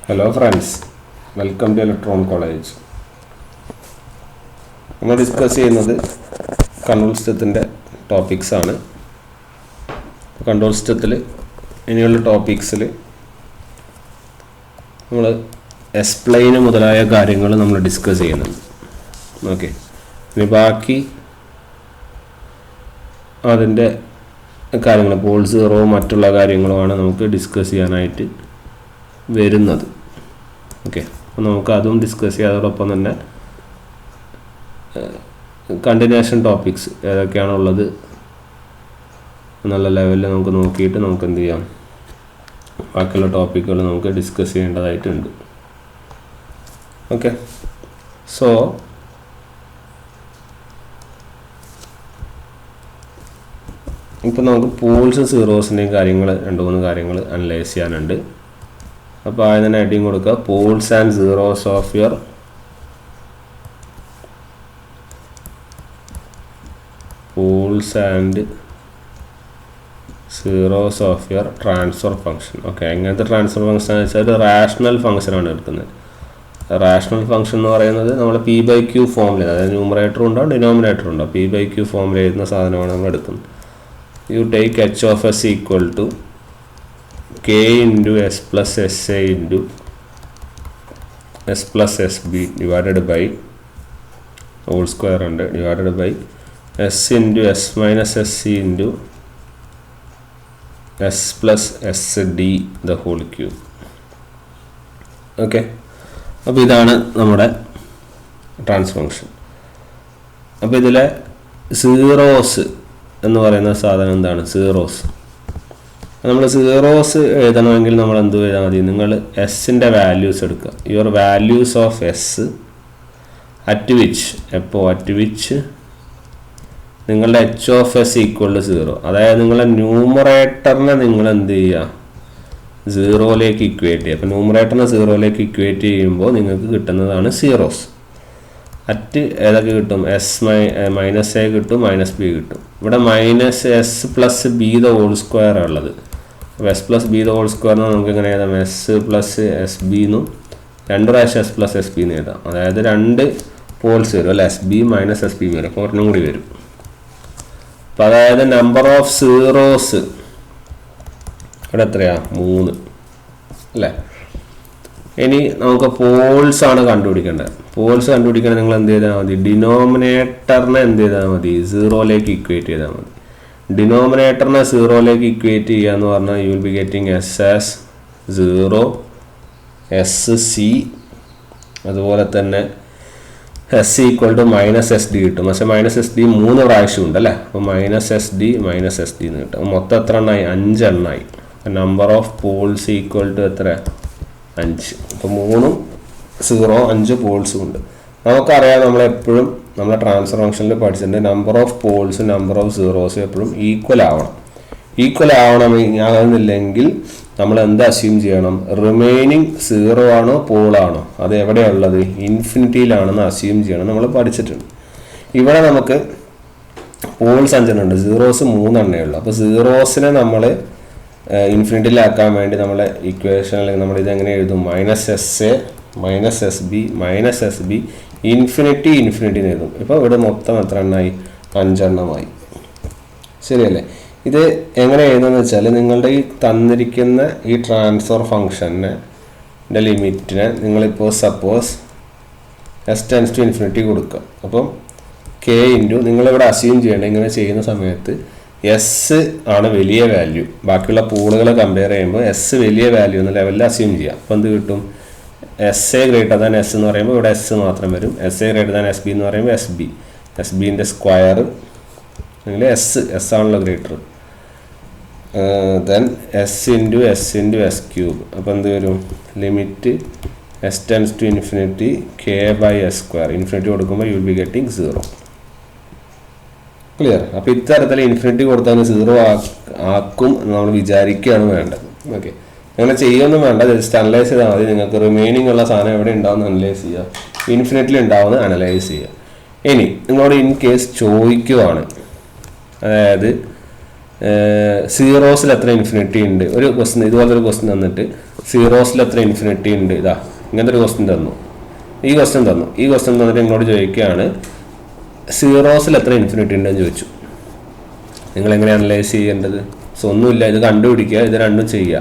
Hello friends, welcome to Electron College. നമ്മൾ discuss ചെയ്യുന്നത് control സിസ്റ്റത്തിൻ്റെ ടോപ്പിക്സാണ്. കൺട്രോൾ സിസ്റ്റത്തിൽ ഇനിയുള്ള ടോപ്പിക്സിൽ നമ്മൾ എക്സ്പ്ലെയിൻ മുതലായ കാര്യങ്ങൾ നമ്മൾ ഡിസ്കസ് ചെയ്യുന്നുണ്ട്. ഓക്കെ, ഇനി ബാക്കി അതിൻ്റെ കാര്യങ്ങൾ പോൾ സീറോ മറ്റുള്ള കാര്യങ്ങളുമാണ് നമുക്ക് ഡിസ്കസ് ചെയ്യാനായിട്ട് വരുന്നത്. ഓക്കെ, അപ്പോൾ നമുക്ക് അതും ഡിസ്കസ് ചെയ്യാം. അതോടൊപ്പം തന്നെ കണ്ടിന്യൂഷൻ ടോപ്പിക്സ് ഏതൊക്കെയാണുള്ളത് എന്നുള്ള ലെവലിൽ നമുക്ക് നോക്കിയിട്ട് നമുക്ക് എന്ത് ചെയ്യാം, ബാക്കിയുള്ള ടോപ്പിക്കുകൾ നമുക്ക് ഡിസ്കസ് ചെയ്യേണ്ടതായിട്ടുണ്ട്. ഓക്കെ, സോ ഇപ്പോൾ നമുക്ക് പോൾസും സീറോസിൻ്റെയും കാര്യങ്ങൾ 2-3 കാര്യങ്ങൾ അനലൈസ് ചെയ്യാനുണ്ട്. അപ്പോൾ ആദ്യം തന്നെ ഹെഡിങ് കൊടുക്കുക, poles and zeros of your transfer function. Okay, എങ്ങനത്തെ ട്രാൻസ്ഫർ ഫംഗ്ഷൻ എന്ന് വെച്ചാൽ ഒരു റാഷണൽ ഫംഗ്ഷനാണ് എടുക്കുന്നത്. റാഷണൽ ഫംഗ്ഷൻ എന്ന് പറയുന്നത് നമ്മൾ P/Q ഫോമിൽ, അതായത് ന്യൂമറേറ്ററും ഉണ്ടാവും ഡിനോമിനേറ്ററും ഉണ്ടാവും. P/Q ഫോമിൽ എഴുതുന്ന സാധനമാണ് നമ്മൾ എടുക്കുന്നത്. You take h of s equal to k into s plus sa into s plus sb divided by whole square ഉണ്ട് divided by s into s minus sc into s plus sd the whole cube. Okay, അപ്പോൾ ഇതാണ് നമ്മുടെ transfer function. അപ്പോൾ ഇതിലെ zeros എന്ന് പറയുന്ന സാധനം എന്താണ്? സീറോസ്. നമ്മൾ സീറോസ് എഴുതണമെങ്കിൽ നമ്മൾ എന്ത് എഴുതാൻ മതി? നിങ്ങൾ എസിൻ്റെ വാല്യൂസ് എടുക്കുക. Your values of S at which നിങ്ങളുടെ H of S equal to 0. അതായത് നിങ്ങളുടെ ന്യൂമറേറ്ററിനെ നിങ്ങൾ എന്ത് ചെയ്യുക? 0ലേക്ക് ഇക്വേറ്റ് ചെയ്യുക. അപ്പോൾ ന്യൂമറേറ്ററിനെ 0ലേക്ക് ഇക്വേറ്റ് ചെയ്യുമ്പോൾ നിങ്ങൾക്ക് കിട്ടുന്നതാണ് സീറോസ്. അറ്റ് ഏതൊക്കെ കിട്ടും? മൈനസ് എ കിട്ടും, മൈനസ് ബി കിട്ടും. ഇവിടെ minus s plus b the whole square ഉള്ളത്. അപ്പോൾ s plus b the whole square എന്ന് നമുക്ക് എങ്ങനെ എഴുതാം? എസ് പ്ലസ് എസ് ബി എന്നും 2 പ്രാവശ്യം എസ് പ്ലസ് എസ് ബി എന്ന് എഴുതാം. അതായത് 2 പോൾസ് വരും അല്ല, S B minus S B വരും. അപ്പോൾ ഒരെണ്ണം കൂടി വരും. അപ്പോൾ അതായത് നമ്പർ ഓഫ് സീറോസ് ഇവിടെ എത്രയാ? 3 അല്ലേ? ഇനി നമുക്ക് പോൾസ് ആണ് കണ്ടുപിടിക്കേണ്ടത്. പോൾസ് കണ്ടുപിടിക്കണമെങ്കിൽ നിങ്ങൾ എന്ത് ചെയ്താൽ മതി? ഡിനോമിനേറ്ററിനെ എന്ത് ചെയ്താൽ മതി? 0ലേക്ക് ഇക്വേറ്റ് ചെയ്താൽ മതി. ഡിനോമിനേറ്ററിനെ 0ലേക്ക് ഇക്വേറ്റ് ചെയ്യുക എന്ന് പറഞ്ഞാൽ you will be getting s as 0, s c, അതുപോലെ തന്നെ s equal to minus s d കിട്ടും. പക്ഷേ മൈനസ് എസ് ഡി 3 പ്രാവശ്യം ഉണ്ട് അല്ലേ? അപ്പോൾ മൈനസ് എസ് ഡി എന്ന് കിട്ടും. മൊത്തം എത്ര എണ്ണമായി? 5 എണ്ണമായി. Number of poles equal to എത്ര? 5. അപ്പോൾ 3, 0, 5 പോൾസും ഉണ്ട്. നമുക്കറിയാം, നമ്മളെപ്പോഴും നമ്മളെ ട്രാൻസ്ഫർ ഫംഗ്ഷനിൽ പഠിച്ചിട്ടുണ്ട്, നമ്പർ ഓഫ് പോൾസും നമ്പർ ഓഫ് സീറോസും എപ്പോഴും ഈക്വൽ ആവണമെന്നില്ലെങ്കിൽ നമ്മൾ എന്ത് അസ്യൂം ചെയ്യണം? റിമൈനിങ് 0 ആണോ പോളാണോ അത് എവിടെയുള്ളത്? ഇൻഫിനിറ്റിയിലാണെന്ന് അസ്യൂം ചെയ്യണം. നമ്മൾ പഠിച്ചിട്ടുണ്ട്. ഇവിടെ നമുക്ക് പോൾസ് 5 ഉണ്ട്, സീറോസ് 3 എണ്ണേ ഉള്ളൂ. അപ്പോൾ സീറോസിനെ നമ്മൾ ഇൻഫിനിറ്റിയിലാക്കാൻ വേണ്ടി നമ്മളെ ഇക്വേഷനിൽ നമ്മൾ ഇതെങ്ങനെ എഴുതും? Minus S A minus S B minus S B infinity എന്ന് എഴുതും. ഇപ്പോൾ ഇവിടെ മൊത്തം എത്ര എണ്ണമായി? 5 എണ്ണമായി. ശരിയല്ലേ? ഇത് എങ്ങനെ എഴുതുന്നത് വെച്ചാൽ നിങ്ങളുടെ ഈ തന്നിരിക്കുന്ന ഈ ട്രാൻസ്ഫർ ഫംഗ്ഷൻ്റെ ലിമിറ്റിനെ നിങ്ങളിപ്പോൾ suppose s tends to infinity കൊടുക്കുക. അപ്പം കെ ഇൻറ്റു നിങ്ങളിവിടെ അസ്യൂം ചെയ്യേണ്ടത്, ഇങ്ങനെ ചെയ്യുന്ന സമയത്ത് എസ് ആണ് വലിയ വാല്യൂ. ബാക്കിയുള്ള പൂളുകളെ കമ്പയർ ചെയ്യുമ്പോൾ എസ് വലിയ വാല്യൂ എന്ന ലെവലിൽ അസ്യൂം ചെയ്യാം. അപ്പോൾ എന്ത് കിട്ടും? S A greater than S എന്ന് പറയുമ്പോൾ ഇവിടെ എസ് മാത്രം വരും. S A greater than S B എന്ന് പറയുമ്പോൾ എസ് ബിൻ്റെ സ്ക്വയർ അല്ലെങ്കിൽ എസ് ആണല്ലോ ഗ്രേറ്റർ. Then S into S cube. അപ്പോൾ എന്ത് വരും? Limit S tends to infinity K by S square. Infinity കൊടുക്കുമ്പോൾ you will be getting 0. Clear? അപ്പോൾ ഇത്തരത്തിൽ ഇൻഫിനിറ്റി കൊടുത്താൽ 0 ആക്കും നമ്മൾ വിചാരിക്കുകയാണ് വേണ്ടത്. ഓക്കെ, അങ്ങനെ ചെയ്യുമൊന്നും വേണ്ട, ജസ്റ്റ് അനലൈസ് ചെയ്താൽ മതി. നിങ്ങൾക്ക് റിമൈനിങ് ഉള്ള സാധനം എവിടെ ഉണ്ടാവുമെന്ന് അനലൈസ് ചെയ്യുക, ഇൻഫിനിറ്റിൽ ഉണ്ടാവുമെന്ന് അനലൈസ് ചെയ്യുക. ഇനി നിങ്ങളോട് ഇൻ കേസ് ചോദിക്കുവാണ്, അതായത് സീറോസിൽ എത്ര ഇൻഫിനിറ്റി ഉണ്ട്, ഒരു ക്വസ്റ്റ്യൻ ഇതുപോലത്തെ ഒരു ക്വസ്റ്റ്യൻ തന്നിട്ട് സീറോസിൽ എത്ര ഇൻഫിനിറ്റി ഉണ്ട്, ഇതാ ഇങ്ങനത്തെ ഒരു ക്വസ്റ്റ്യൻ തന്നു. ഈ ക്വസ്റ്റ്യൻ തന്നിട്ട് നിങ്ങളോട് ചോദിക്കുകയാണ് സീറോസിൽ എത്ര ഇൻഫിനിറ്റി ഉണ്ടെന്ന് ചോദിച്ചു. നിങ്ങൾ എങ്ങനെ അനലൈസ് ചെയ്യേണ്ടത്? സോ ഒന്നുമില്ല, ഇത് കണ്ടുപിടിക്കുക, ഇത് രണ്ടും ചെയ്യുക.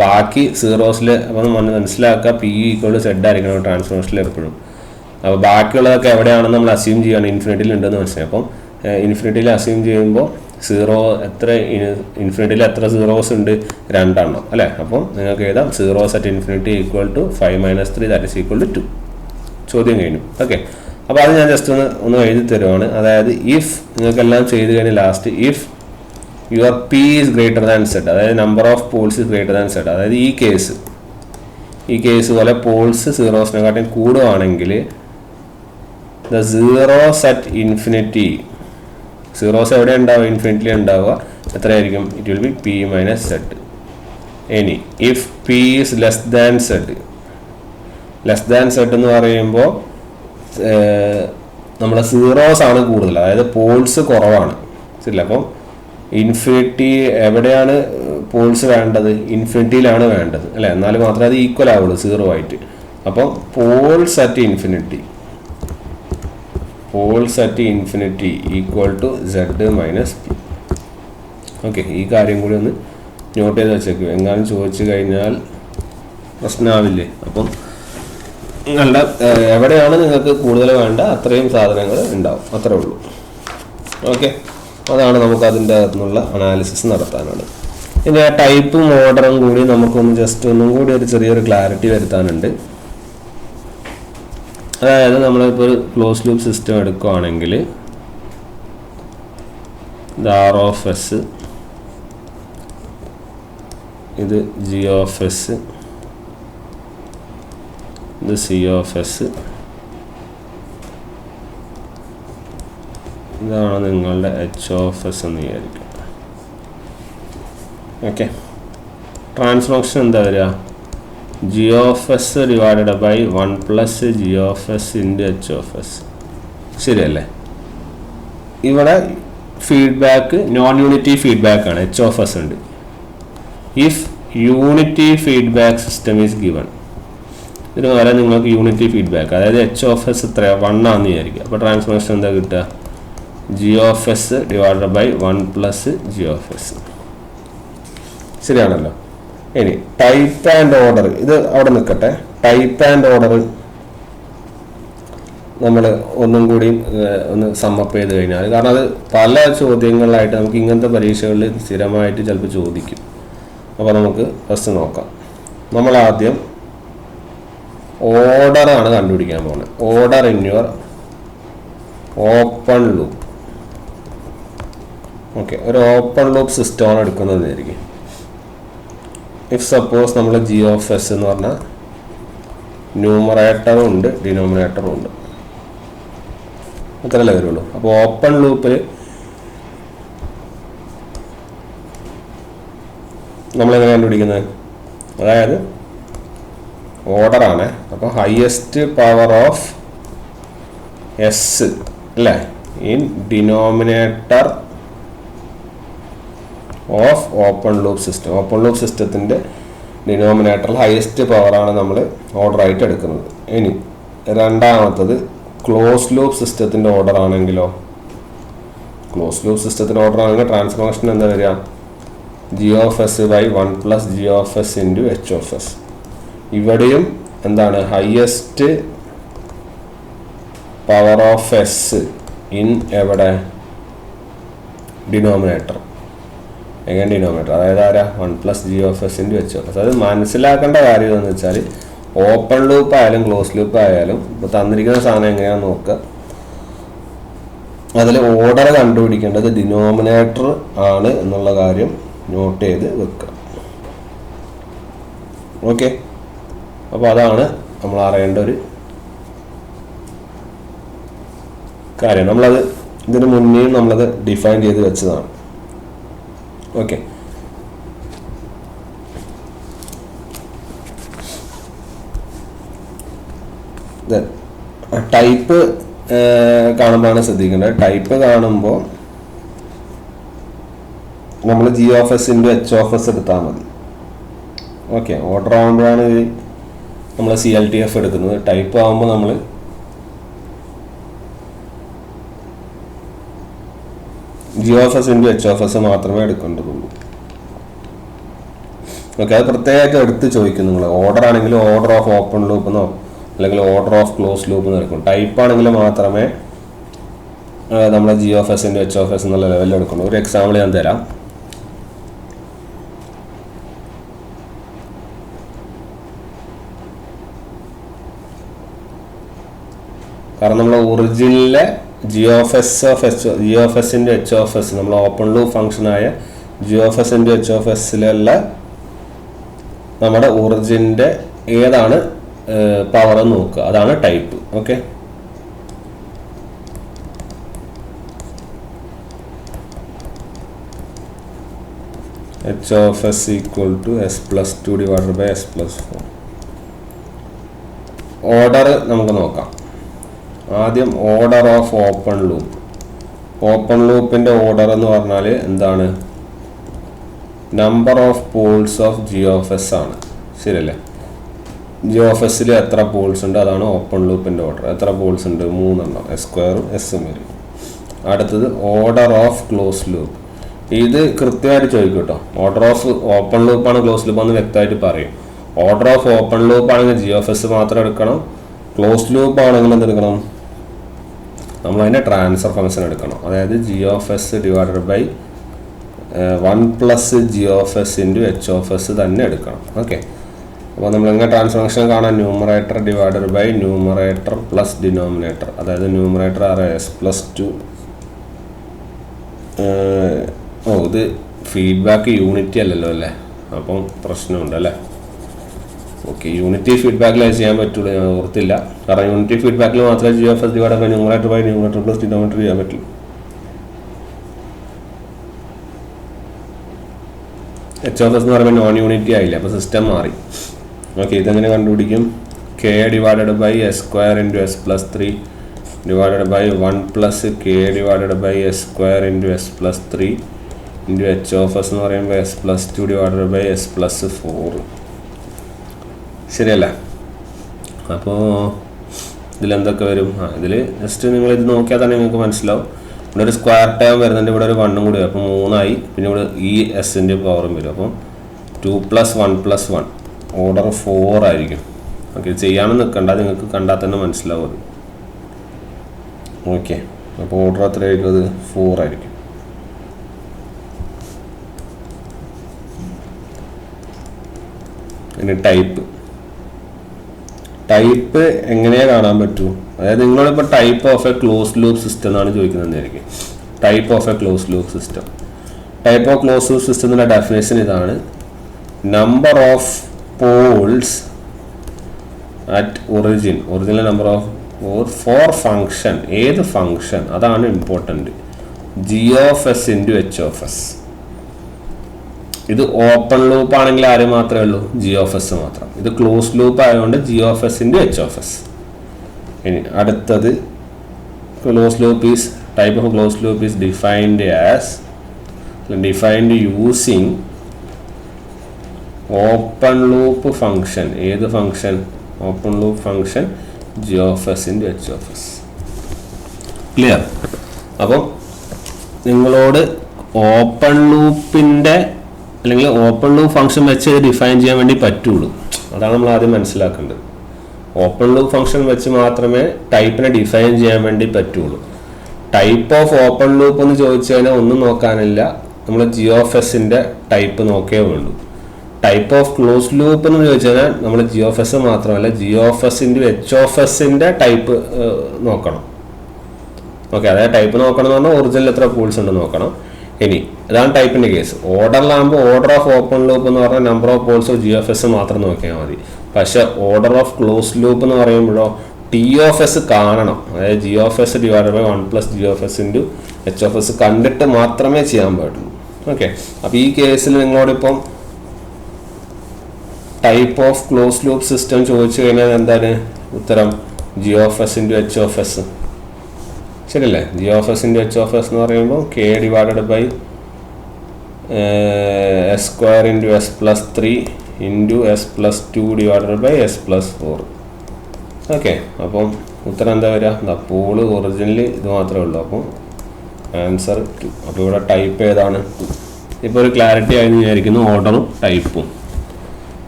ബാക്കി സീറോസിൽ അപ്പം മനസ്സിലാക്കുക പി ഈക്വൽ ടു സെഡ് ആയിരിക്കണം ട്രാൻസ്ഫോർമേഷനിൽ എപ്പോഴും. അപ്പോൾ ബാക്കിയുള്ളതൊക്കെ എവിടെയാണെന്ന് നമ്മൾ അസ്യൂം ചെയ്യുകയാണ്, ഇൻഫിനിറ്റിയിൽ ഉണ്ടെന്ന് മനസ്സിലായി. അപ്പം ഇൻഫിനിറ്റിയിൽ അസ്യൂം ചെയ്യുമ്പോൾ ഇൻഫിനിറ്റിയിൽ എത്ര സീറോസ് ഉണ്ട്? 2 അല്ലേ? അപ്പം നിങ്ങൾക്ക് എഴുതാം zeros at infinity equal to 5 - 3 that is equal to 2. ചോദ്യം കഴിഞ്ഞു. ഓക്കെ, അപ്പോൾ അത് ഞാൻ ജസ്റ്റ് ഒന്ന് എഴുതി തരുവാണ്. അതായത് ഇഫ് നിങ്ങൾക്കെല്ലാം ചെയ്ത് കഴിഞ്ഞ് last if your P is greater than Z, അതായത് number of poles is greater than Z, അതായത് ഈ കേസ് പോലെ പോൾസ് സീറോസിനെക്കാട്ടും കൂടുവാണെങ്കിൽ the zeros at infinity, zeros എവിടെ ഉണ്ടാവുക? ഇൻഫിനിറ്റിയിൽ ഉണ്ടാവുക. എത്രയായിരിക്കും? It will be P minus Z. ഇനി if P is less than Z എന്ന് പറയുമ്പോൾ നമ്മുടെ സീറോസ് ആണ് കൂടുതൽ, അതായത് പോൾസ് കുറവാണ്. ശരിയല്ല? അപ്പം ഇൻഫിനിറ്റി എവിടെയാണ് പോൾസ് വേണ്ടത്? ഇൻഫിനിറ്റിയിലാണ് വേണ്ടത് അല്ലേ? എന്നാൽ മാത്രമേ അത് ഈക്വൽ ആവുള്ളൂ 0 ആയിട്ട്. അപ്പം poles at infinity equal to z minus p. Okay, ഈ കാര്യം കൂടി ഒന്ന് നോട്ട് ചെയ്ത് വെച്ചേക്കും, എങ്ങാനും ചോദിച്ചു കഴിഞ്ഞാൽ പ്രശ്നമാവില്ലേ. അപ്പം നിങ്ങളുടെ എവിടെയാണ് നിങ്ങൾക്ക് കൂടുതൽ വേണ്ട അത്രയും സാധനങ്ങൾ ഉണ്ടാവും, അത്രേ ഉള്ളൂ. ഓക്കെ, അതാണ് നമുക്ക് അതിൻ്റെ അകത്തുനിന്നുള്ള അനാലിസിസ് നടത്താനാണ്. ഇനി ആ ടൈപ്പും ഓർഡറും കൂടി നമുക്കൊന്ന് ജസ്റ്റ് ഒന്നും കൂടി ഒരു ചെറിയൊരു ക്ലാരിറ്റി വരുത്താനുണ്ട്. അതായത് നമ്മളിപ്പോൾ ഒരു ക്ലോസ് ലൂപ്പ് സിസ്റ്റം എടുക്കുകയാണെങ്കിൽ ഇത് ആർ ഓഫ് എസ്, ഇത് ജി ഓഫ് എസ്, ഇത് സി ഓഫ് എസ്, ഇതാണ് നിങ്ങളുടെ എച്ച് ഓഫ് എസ് എന്ന് വിചാരിക്കും. ഓക്കെ, ട്രാൻസ്ഫോർമേഷൻ എന്താ വരിക? G of s divided by 1 plus g of s into h of s. ശരിയല്ലേ? ഇവിടെ ഫീഡ്ബാക്ക് നോൺ യൂണിറ്റി ഫീഡ്ബാക്ക് ആണ്, എച്ച് ഓഫ് എസ് ഉണ്ട്. If unity feedback system is given, ഇതിന് പകരം നിങ്ങൾക്ക് യൂണിറ്റി ഫീഡ്ബാക്ക്, അതായത് എച്ച് ഓഫ് എസ് എത്രയാണ്? 1 ആണെന്ന് വിചാരിക്കുക. അപ്പോൾ ട്രാൻസ്ഫോർമേഷൻ എന്താ കിട്ടുക? G of s divided by 1 plus g of s. ശരിയാണല്ലോ? ഇനി ടൈപ്പ് ആൻഡ് ഓർഡർ, ഇത് അവിടെ നിൽക്കട്ടെ. ടൈപ്പ് ആൻഡ് ഓർഡർ നമ്മൾ ഒന്നും കൂടി ഒന്ന് സമ്മപ്പ് ചെയ്ത് കഴിഞ്ഞാൽ, കാരണം അത് പല ചോദ്യങ്ങളിലായിട്ട് നമുക്ക് ഇങ്ങനത്തെ പരീക്ഷകളിൽ സ്ഥിരമായിട്ട് ചിലപ്പോൾ ചോദിക്കും. അപ്പോൾ നമുക്ക് ഫസ്റ്റ് നോക്കാം. നമ്മൾ ആദ്യം ഓർഡറാണ് കണ്ടുപിടിക്കാൻ പോകുന്നത്. Order in your open loop. Okay, ഒരു ഓപ്പൺ ലൂപ്പ് സിസ്റ്റമാണ് എടുക്കുന്നതായിരിക്കും. ഇഫ് സപ്പോസ് നമ്മൾ ജി ഓഫ് എസ് എന്ന് പറഞ്ഞാൽ ന്യൂമറേറ്ററും ഉണ്ട് ഡിനോമിനേറ്ററും ഉണ്ട്, അത്രയല്ലേ വരുള്ളൂ. അപ്പോൾ ഓപ്പൺ ലൂപ്പിൽ നമ്മളെങ്ങനെ കണ്ടുപിടിക്കുന്നത്? അതായത് ഓർഡറാണ്. അപ്പോൾ ഹയസ്റ്റ് പവർ ഓഫ് എസ് അല്ലേ in denominator of open loop system. Open loop സിസ്റ്റത്തിൻ്റെ ഡിനോമിനേറ്ററിൽ ഹയസ്റ്റ് പവറാണ് നമ്മൾ ഓർഡറായിട്ട് എടുക്കുന്നത്. ഇനി രണ്ടാമത്തത് ക്ലോസ് ലൂപ്പ് സിസ്റ്റത്തിൻ്റെ ഓർഡർ ആണെങ്കിലോ, ക്ലോസ് ലൂപ്പ് സിസ്റ്റത്തിൻ്റെ ഓർഡർ ആണെങ്കിൽ ട്രാൻസ്ഫോർമേഷൻ എന്താ വരിക? G of s by 1 plus g of s into h of s. ഇവിടെയും എന്താണ്? Highest power of s in എവിടെ? ഡിനോമിനേറ്റർ. എങ്ങനെ ഡിനോമിനേറ്റർ? അതായത് ആരാ? 1 plus g of s into h of S. അത് മനസ്സിലാക്കേണ്ട കാര്യം എന്ന് വെച്ചാൽ ഓപ്പൺ ലൂപ്പ് ആയാലും ക്ലോസ് ലൂപ്പ് ആയാലും ഇപ്പോൾ തന്നിരിക്കുന്ന സാധനം എങ്ങനെയാണെന്ന് നോക്കുക. അതിൽ ഓർഡർ കണ്ടുപിടിക്കേണ്ടത് ഡിനോമിനേറ്റർ ആണ് എന്നുള്ള കാര്യം നോട്ട് ചെയ്ത് വെക്കുക. ഓക്കെ, അപ്പോൾ അതാണ് നമ്മൾ അറിയേണ്ട ഒരു കാര്യം. നമ്മളത് ഇതിന് മുന്നേയും നമ്മളത് ഡിഫൈൻ ചെയ്ത് വെച്ചതാണ്. ഓക്കെ, ടൈപ്പ് കാണുമ്പോഴാണ് ശ്രദ്ധിക്കേണ്ടത്. ടൈപ്പ് കാണുമ്പോൾ നമ്മൾ G of s into h of S എടുത്താൽ മതി. ഓക്കെ, ഓർഡർ ആകുമ്പോഴാണ് നമ്മൾ CLTF എടുക്കുന്നത്. ടൈപ്പ് ആകുമ്പോൾ നമ്മൾ G(h) മാത്രമേ എടുക്കേണ്ടതുള്ളൂ. ഓക്കെ, അത് പ്രത്യേകമായിട്ട് എടുത്ത് ചോദിക്കും നിങ്ങൾ. ഓർഡർ ആണെങ്കിൽ ഓർഡർ ഓഫ് ഓപ്പൺ ലൂപ്പ് എന്നോ അല്ലെങ്കിൽ ഓർഡർ ഓഫ് ക്ലോസ് ലൂപ്പ് എന്ന് എടുക്കും. ടൈപ്പ് ആണെങ്കിൽ മാത്രമേ നമ്മൾ G(h) എന്നുള്ള ലെവലിൽ എടുക്കുള്ളൂ. ഒരു എക്സാമ്പിൾ ഞാൻ തരാം. കാരണം നമ്മൾ ഒറിജിനിലെ G(h) നമ്മൾ ഓപ്പൺ ലൂപ്പ് ഫംഗ്ഷനായ G(h) നമ്മുടെ ഒറിജിൻ്റെ ഏതാണ് പവർ എന്ന് നോക്കുക, അതാണ് type. Okay, h(s) = s+2/s+4. Order നമുക്ക് നോക്കാം. ആദ്യം order of open loop. Open ലൂപ്പിൻ്റെ ഓർഡർ എന്ന് പറഞ്ഞാൽ എന്താണ്? Number of poles of G(s) ആണ്. ശരിയല്ലേ? G(s)ൽ എത്ര പോൾസ് ഉണ്ട് അതാണ് ഓപ്പൺ ലൂപ്പിൻ്റെ ഓർഡർ. എത്ര പോൾസ് ഉണ്ട്? 3 എണ്ണം, s² s വരും. അടുത്തത് ഓർഡർ ഓഫ് ക്ലോസ് ലൂപ്പ്. ഇത് കൃത്യമായിട്ട് ചോദിക്കും കേട്ടോ. ഓർഡർ ഓഫ് ഓപ്പൺ ലൂപ്പാണ് ക്ലോസ് ലൂപ്പ് എന്ന് വ്യക്തമായിട്ട് പറയും. ഓർഡർ ഓഫ് ഓപ്പൺ ലൂപ്പ് ആണെങ്കിൽ G(s) മാത്രം എടുക്കണം. ക്ലോസ് ലൂപ്പ് ആണെങ്കിൽ എന്തെടുക്കണം? നമ്മളതിൻ്റെ ട്രാൻസ്ഫർ ഫംഗ്ഷൻ എടുക്കണം. അതായത് G(s) / 1 + G(s) × h(s) തന്നെ എടുക്കണം. ഓക്കെ, അപ്പോൾ നമ്മൾ എങ്ങനെ ട്രാൻസ്ഫർ ഫംഗ്ഷൻ കാണാം? Numerator / numerator plus denominator. അതായത് ന്യൂമറേറ്റർ s+2. ഇത് ഫീഡ്ബാക്ക് യൂണിറ്റി അല്ലല്ലോ അല്ലേ, അപ്പം പ്രശ്നമുണ്ട് അല്ലേ. ഓക്കെ, യൂണിറ്റി ഫീഡ്ബാക്കിൽ അത് ചെയ്യാൻ പറ്റുള്ളൂ. ഞാൻ ഓർത്തില്ല. കാരണം യൂണിറ്റി ഫീഡ്ബാക്കിൽ മാത്രമേ G(s) / numerator / numerator plus denominator ചെയ്യാൻ പറ്റുള്ളൂ. h(s) എന്ന് പറയുമ്പോൾ നോൺ യൂണിറ്റി ആയില്ല, അപ്പോൾ സിസ്റ്റം മാറി. ഓക്കെ, ഇതെങ്ങനെ കണ്ടുപിടിക്കും? k / s² × s+3 / 1 + k / s² × s+3 × h(s) എന്ന് പറയുമ്പോൾ s+2 / s+4. ശരിയല്ല? അപ്പോൾ ഇതിലെന്തൊക്കെ വരും? ഇതിൽ ജസ്റ്റ് നിങ്ങൾ ഇത് നോക്കിയാൽ തന്നെ നിങ്ങൾക്ക് മനസ്സിലാവും. ഇവിടെ ഒരു സ്ക്വയർ ടേം വരുന്നുണ്ട്, ഇവിടെ ഒരു 1 കൂടി വരും, അപ്പോൾ 3 ആയി. പിന്നെ ഇവിടെ ഈ എസിൻ്റെ പവറും വരും. അപ്പം 2 + 1 + 1 ഓർഡർ 4 ആയിരിക്കും. ഓക്കെ, ചെയ്യാമെന്ന് നിൽക്കണ്ട, നിങ്ങൾക്ക് കണ്ടാൽ തന്നെ മനസ്സിലാവും അത്. ഓക്കെ, അപ്പോൾ ഓർഡർ എത്രയായിരിക്കും? അത് 4 ആയിരിക്കും. ഇനി ടൈപ്പ് എങ്ങനെയാ കാണാൻ പറ്റൂ? അതായത് നിങ്ങളിപ്പോൾ type of a close loop system എന്നാണ് ചോദിക്കുന്നതായിരിക്കും. Type of a close loop system. Type of close loop സിസ്റ്റത്തിൻ്റെ ഡെഫിനേഷൻ ഇതാണ്: number of poles at origin number of for function. ഏത് ഫംഗ്ഷൻ? അതാണ് ഇമ്പോർട്ടൻറ്റ്. G(s) × h(s). ഇത് ഓപ്പൺ ലൂപ്പ് ആണെങ്കിൽ ആര് മാത്രമേ ഉള്ളൂ? G(s) മാത്രം. ഇത് ക്ലോസ് ലൂപ്പ് ആയതുകൊണ്ട് G(s) × h(s). ഇനി അടുത്തത് close loop is type of close loop is defined using open loop function. ഏത് function? Open loop function G(s) × h(s). Clear? അപ്പം നിങ്ങളോട് ഓപ്പൺ ലൂപ്പിൻ്റെ അല്ലെങ്കിൽ ഓപ്പൺ ലൂപ്പ് ഫംഗ്ഷൻ വെച്ച് ഡിഫൈൻ ചെയ്യാൻ വേണ്ടി പറ്റുള്ളൂ. അതാണ് നമ്മൾ ആദ്യം മനസ്സിലാക്കേണ്ടത്. ഓപ്പൺ ലൂപ്പ് ഫംഗ്ഷൻ വെച്ച് മാത്രമേ ടൈപ്പിനെ ഡിഫൈൻ ചെയ്യാൻ വേണ്ടി പറ്റുള്ളൂ. ടൈപ്പ് ഓഫ് ഓപ്പൺ ലൂപ്പ് എന്ന് ചോദിച്ചു കഴിഞ്ഞാൽ ഒന്നും നോക്കാനില്ല, നമ്മൾ G(s) ടൈപ്പ് നോക്കേ വേണ്ടൂ. ടൈപ്പ് ഓഫ് ക്ലോസ് ലൂപ്പ് എന്ന് ചോദിച്ചു കഴിഞ്ഞാൽ നമ്മൾ G(s) മാത്രമല്ല G(s) × h(s) ടൈപ്പ് നോക്കണം. ഓക്കെ, അതായത് ടൈപ്പ് നോക്കണം എന്ന് പറഞ്ഞാൽ ഒറിജിനൽ എത്ര പോൾസ് ഉണ്ടെന്ന് നോക്കണം. ഇനി ഇതാണ് ടൈപ്പിൻ്റെ കേസ്. ഓർഡറിലാകുമ്പോൾ ഓർഡർ ഓഫ് ഓപ്പൺ ലൂപ്പ് എന്ന് പറഞ്ഞാൽ number of poles of G(s) മാത്രം നോക്കിയാൽ മതി. പക്ഷേ ഓർഡർ ഓഫ് ക്ലോസ് ലൂപ്പ് എന്ന് പറയുമ്പോഴോ T(s) കാണണം. അതായത് G(s) / 1 + G(s) × h(s) കണ്ടിട്ട് മാത്രമേ ചെയ്യാൻ പാടുള്ളൂ. ഓക്കെ, അപ്പോൾ ഈ കേസിൽ നിങ്ങളോടിപ്പം type of close loop system ചോദിച്ചു കഴിഞ്ഞാൽ എന്താണ് ഉത്തരം? G(s) × h(s). ശരിയല്ലേ? G(s) × h(s) എന്ന് പറയുമ്പോൾ k / s² × s+3 into s plus 2 divided by s plus 4. Okay, അപ്പം ഉത്തരം എന്താ വരിക? എന്താ പൂള് ഒറിജിനലി ഇത് മാത്രമേ ഉള്ളൂ. അപ്പം ആൻസർ 2. അപ്പോൾ ഇവിടെ ടൈപ്പ് ഏതാണ്? ഇപ്പോൾ ഒരു ക്ലാരിറ്റി ആയി വിചാരിക്കുന്നു, ഓർഡറും ടൈപ്പും.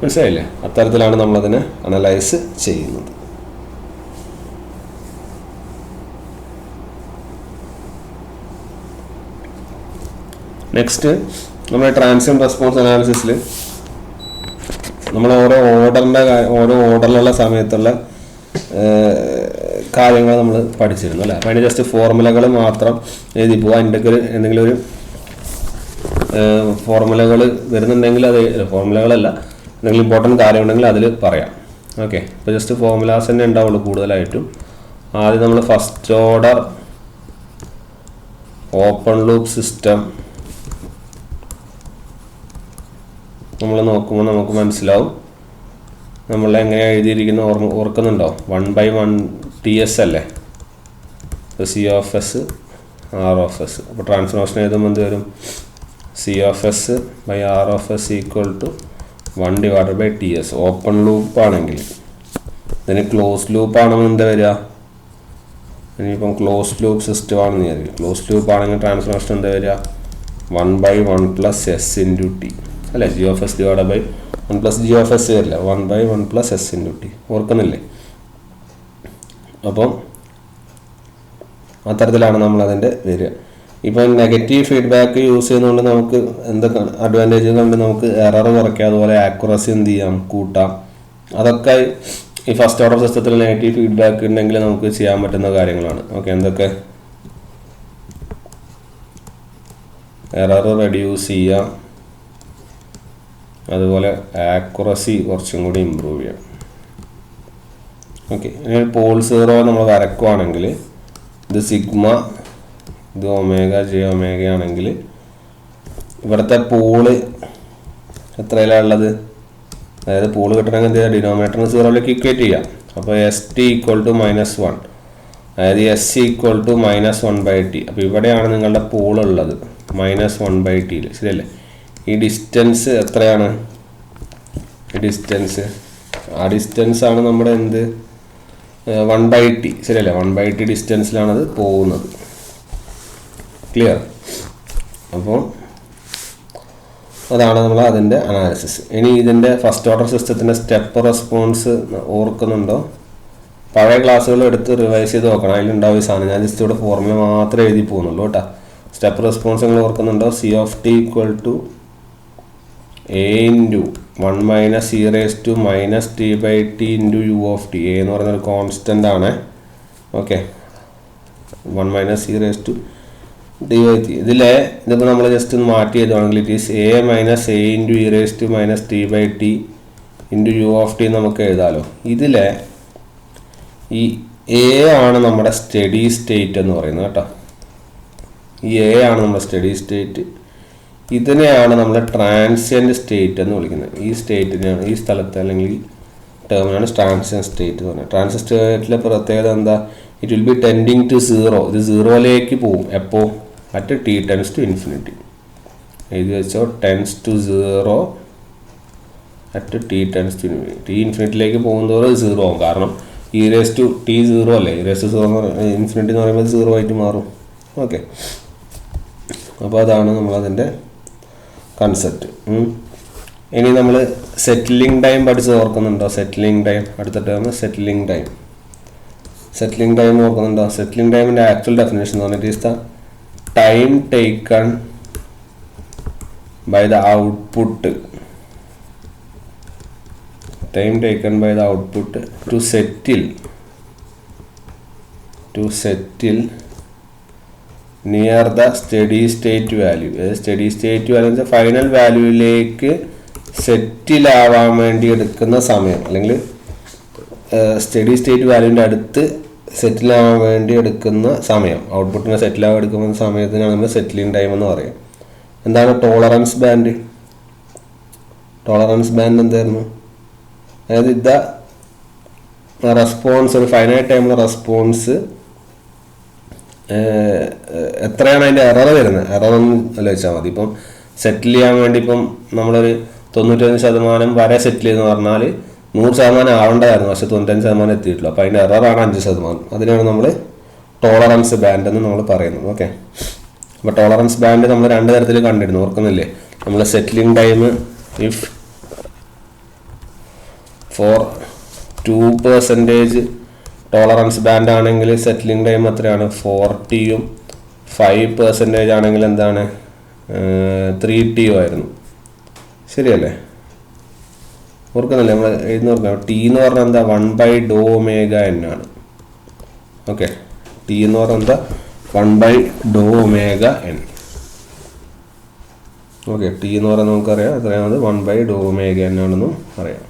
മനസ്സിലായില്ലേ? അത്തരത്തിലാണ് നമ്മളതിനെ അനലൈസ് ചെയ്യുന്നത്. നെക്സ്റ്റ് നമ്മുടെ ട്രാൻസിയന്റ് റെസ്പോൺസ് അനാലിസിസിൽ നമ്മൾ ഓരോ ഓർഡറിലുള്ള സമയത്തുള്ള കാര്യങ്ങൾ നമ്മൾ പഠിച്ചിരുന്നു അല്ലേ? അപ്പോൾ അതിന് ജസ്റ്റ് ഫോർമുലകൾ മാത്രം എഴുതി പോവുക. അതിൻ്റെ എന്തെങ്കിലും ഒരു ഫോർമുലകൾ വരുന്നുണ്ടെങ്കിൽ അത് ഫോർമുലകളല്ല, എന്തെങ്കിലും ഇമ്പോർട്ടൻറ്റ് കാര്യമുണ്ടെങ്കിൽ അതിൽ പറയാം. ഓക്കെ, ഇപ്പോൾ ജസ്റ്റ് ഫോർമുലാസ് തന്നെ ഉണ്ടാവുള്ളൂ കൂടുതലായിട്ടും. ആദ്യം നമ്മൾ first order open loop system നമ്മൾ നോക്കുമ്പോൾ നമുക്ക് മനസ്സിലാവും നമ്മൾ എങ്ങനെ എഴുതിയിരിക്കുന്ന ഓർക്കുന്നുണ്ടോ? 1/1 TS അല്ലേ, c of s r of s. അപ്പോൾ ട്രാൻസ്ഫോർമേഷൻ എഴുതുമ്പോൾ എന്ത് വരും? C of s by r of S equal to 1 divided by TS. Open loop ആണെങ്കിൽ. ഇതിന് ക്ലോസ് ലൂപ്പ് ആണെങ്കിൽ എന്താ വരിക? ഇനിയിപ്പം ക്ലോസ് ലൂപ്പ് സിസ്റ്റം ആണെന്ന് വിചാരിക്കും. ക്ലോസ് ലൂപ്പ് ആണെങ്കിൽ ട്രാൻസ്ഫോർമേഷൻ എന്താ വരിക? 1/1 പ്ലസ് എസ് ഇൻറ്റു ടി അല്ലേ? G of s divide by 1 plus g of s വരില്ല, 1/1 പ്ലസ് എസ് ഇൻറ്റു ടി. ഓർക്കുന്നില്ലേ? അപ്പം അത്തരത്തിലാണ് നമ്മളതിൻ്റെ വരിക. ഇപ്പം നെഗറ്റീവ് ഫീഡ്ബാക്ക് യൂസ് ചെയ്യുന്നതുകൊണ്ട് നമുക്ക് എന്തൊക്കെ അഡ്വാൻറ്റേജുകളുണ്ട്? നമുക്ക് എറർ കുറയ്ക്കാം, അതുപോലെ ആക്യുറസി എന്ത് ചെയ്യാം? കൂട്ടാം. അതൊക്കെ ഈ ഫസ്റ്റ് ഓർഡർ സിസ്റ്റത്തിൽ നെഗറ്റീവ് ഫീഡ്ബാക്ക് ഉണ്ടെങ്കിൽ നമുക്ക് ചെയ്യാൻ പറ്റുന്ന കാര്യങ്ങളാണ്. ഓക്കെ, എന്തൊക്കെ? എറർ റെഡ്യൂസ് ചെയ്യാം, അതുപോലെ ആക്യുറസി കുറച്ചും കൂടി ഇമ്പ്രൂവ് ചെയ്യാം. ഓക്കെ, ഇനി പോൾ 0 നമ്മൾ വരക്കുവാണെങ്കിൽ ഇത് സിഗ്മ, ഇത് ഒമേഗ ജെ ഒമേഗ ആണെങ്കിൽ ഇവിടുത്തെ പൂള് എത്രയിലാണ് ഉള്ളത്? അതായത് പൂള് കിട്ടണമെങ്കിൽ എന്ത് ചെയ്യുക? ഡിനോമിനേറ്ററിന് 0ലേക്ക് ഇക്വേറ്റ് ചെയ്യാം. അപ്പോൾ എസ് ടി ഈക്വൽ ടു -1, അതായത് എസ് ഈക്വൽ ടു -1/t. അപ്പോൾ ഇവിടെയാണ് നിങ്ങളുടെ പൂളുള്ളത്, -1/t. ശരിയല്ലേ? ഈ ഡിസ്റ്റൻസ് എത്രയാണ്? ഈ ഡിസ്റ്റൻസ്, ആ ഡിസ്റ്റൻസ് ആണ് നമ്മുടെ എന്ത്? 1/t. ശരിയല്ലേ? 1/t ഡിസ്റ്റൻസിലാണത് പോകുന്നത്. ക്ലിയർ? അപ്പോൾ അതാണ് നമ്മൾ അതിൻ്റെ അനാലിസിസ്. ഇനി ഇതിൻ്റെ ഫസ്റ്റ് ഓർഡർ സിസ്റ്റത്തിൻ്റെ സ്റ്റെപ്പ് റെസ്പോൺസ് ഓർക്കുന്നുണ്ടോ? പഴയ ക്ലാസ്സുകൾ എടുത്ത് റിവൈസ് ചെയ്ത് നോക്കണം, അതിലുണ്ടാവും ഈ സാധനം. ഞാൻ ജസ്റ്റ് ഇവിടെ ഫോർമുല മാത്രമേ എഴുതി പോകുന്നുള്ളൂ കേട്ടോ. സ്റ്റെപ്പ് റെസ്പോൺസ് നിങ്ങൾ ഓർക്കുന്നുണ്ടോ? C of T equal to A into 1 minus E raise to minus T by T into U of T. A എന്ന് പറയുന്നൊരു കോൺസ്റ്റൻ്റ് ആണ്. Okay, 1 minus E raise to T by T. ഇതിപ്പോൾ നമ്മൾ just ഒന്ന് മാറ്റി എഴുതുവാണെങ്കിൽ it is A minus A into E raise to minus T by T into U of T നമുക്ക് എഴുതാമല്ലോ. ഇതിലെ ഈ എ ആണ് നമ്മുടെ സ്റ്റഡി സ്റ്റേറ്റ് എന്ന് പറയുന്നത് കേട്ടോ. ഈ എ ആണ് നമ്മുടെ സ്റ്റഡി സ്റ്റേറ്റ്. ഇതിനെയാണ് നമ്മൾ ട്രാൻസിയൻറ്റ് സ്റ്റേറ്റ് എന്ന് വിളിക്കുന്നത്. ഈ സ്റ്റേറ്റിനെയാണ്, ഈ സ്ഥലത്ത് അല്ലെങ്കിൽ ടേമിനാണ് ട്രാൻസിയൻറ്റ് സ്റ്റേറ്റ് എന്ന് പറയുന്നത്. ട്രാൻസിയൻറ്റ് സ്റ്റേറ്റിലെ പ്രത്യേകത എന്താ? It will be tending to 0. ഇത് 0ലേക്ക് പോകും. എപ്പോൾ? At t tends to infinity. എഴുതി വെച്ചോ, tends to 0 at t tends to infinity. T ഇൻഫിനിറ്റിയിലേക്ക് പോകുന്നതോറും 0 ആവും. കാരണം ഇ റേസ് ടു ടി 0 അല്ലേ? ഇ റേസ് ടു 0 ഇൻഫിനിറ്റി എന്ന് പറയുമ്പോൾ 0 ആയിട്ട് മാറും. ഓക്കെ, അപ്പോൾ അതാണ് നമ്മളതിൻ്റെ കൺസെപ്റ്റ്. ഇനി നമ്മൾ സെറ്റിലിംഗ് ടൈം പഠിച്ചത് ഓർക്കുന്നുണ്ടോ? സെറ്റിലിംഗ് ടൈം, അടുത്ത term settling time. Settling time ഓർക്കുന്നുണ്ടോ? സെറ്റിലിംഗ് ടൈമിൻ്റെ ആക്ച്വൽ ഡെഫിനേഷൻ എന്ന് പറഞ്ഞിട്ട് is the time taken by the output. Time taken by the output to settle near the steady state value. Steady state value എന്ന് വെച്ചാൽ final വാല്യൂവിലേക്ക് സെറ്റിലാവാൻ വേണ്ടി എടുക്കുന്ന സമയം, അല്ലെങ്കിൽ സ്റ്റഡി സ്റ്റേറ്റ് വാല്യൂവിൻ്റെ അടുത്ത് സെറ്റിലാവാൻ വേണ്ടി എടുക്കുന്ന സമയം, ഔട്ട്പുട്ടിനെ സെറ്റിലാവാൻ എടുക്കുന്ന സമയത്തിനാണ് നമ്മൾ സെറ്റിലിംഗ് ടൈം എന്ന് പറയുക. എന്താണ് ടോളറൻസ് ബാൻഡ്? ടോളറൻസ് ബാൻഡ് എന്തായിരുന്നു? അതായത് ഇത് റെസ്പോൺസ്, ഒരു ഫൈനൈറ്റ് ടൈമിലെ റെസ്പോൺസ് എത്രയാണ് അതിൻ്റെ എറർ വരുന്നത്, എറർ ഒന്ന് ആലോചിച്ചാൽ മതി. ഇപ്പം സെറ്റിൽ ചെയ്യാൻ വേണ്ടി ഇപ്പം നമ്മളൊരു 95% വരെ സെറ്റിൽ എന്ന് പറഞ്ഞാൽ 100% ആവേണ്ടതായിരുന്നു, പക്ഷെ 95% എത്തിയിട്ടില്ല. അപ്പോൾ അതിൻ്റെ എററാണ് 5%. അതിനാണ് നമ്മൾ ടോളറൻസ് ബാൻഡ് എന്ന് നമ്മൾ പറയുന്നത്. ഓക്കെ, അപ്പോൾ ടോളറൻസ് ബാൻഡ് നമ്മൾ 2 തരത്തിൽ കണ്ടിരുന്നു, ഓർക്കുന്നില്ലേ? നമ്മൾ settling time if for 2% tolerance band ആണെങ്കിൽ സെറ്റിലിംഗ് ടൈം എത്രയാണ്? 40ഉം 5% ആണെങ്കിൽ എന്താണ്? 3T ആയിരുന്നു. ശരിയല്ലേ? ഓർക്കുന്നില്ലേ? നമ്മൾ എഴുതി നോക്കാം. ടി എന്ന് പറഞ്ഞാൽ എന്താ? 1/δωn ആണ്. ഓക്കെ, ടി എന്ന് പറഞ്ഞാൽ എന്താ? 1/δωn. ഓക്കെ, ടി എന്ന് പറഞ്ഞാൽ നമുക്കറിയാം എത്രയാണത്? 1/δωn ആണെന്നും അറിയാം.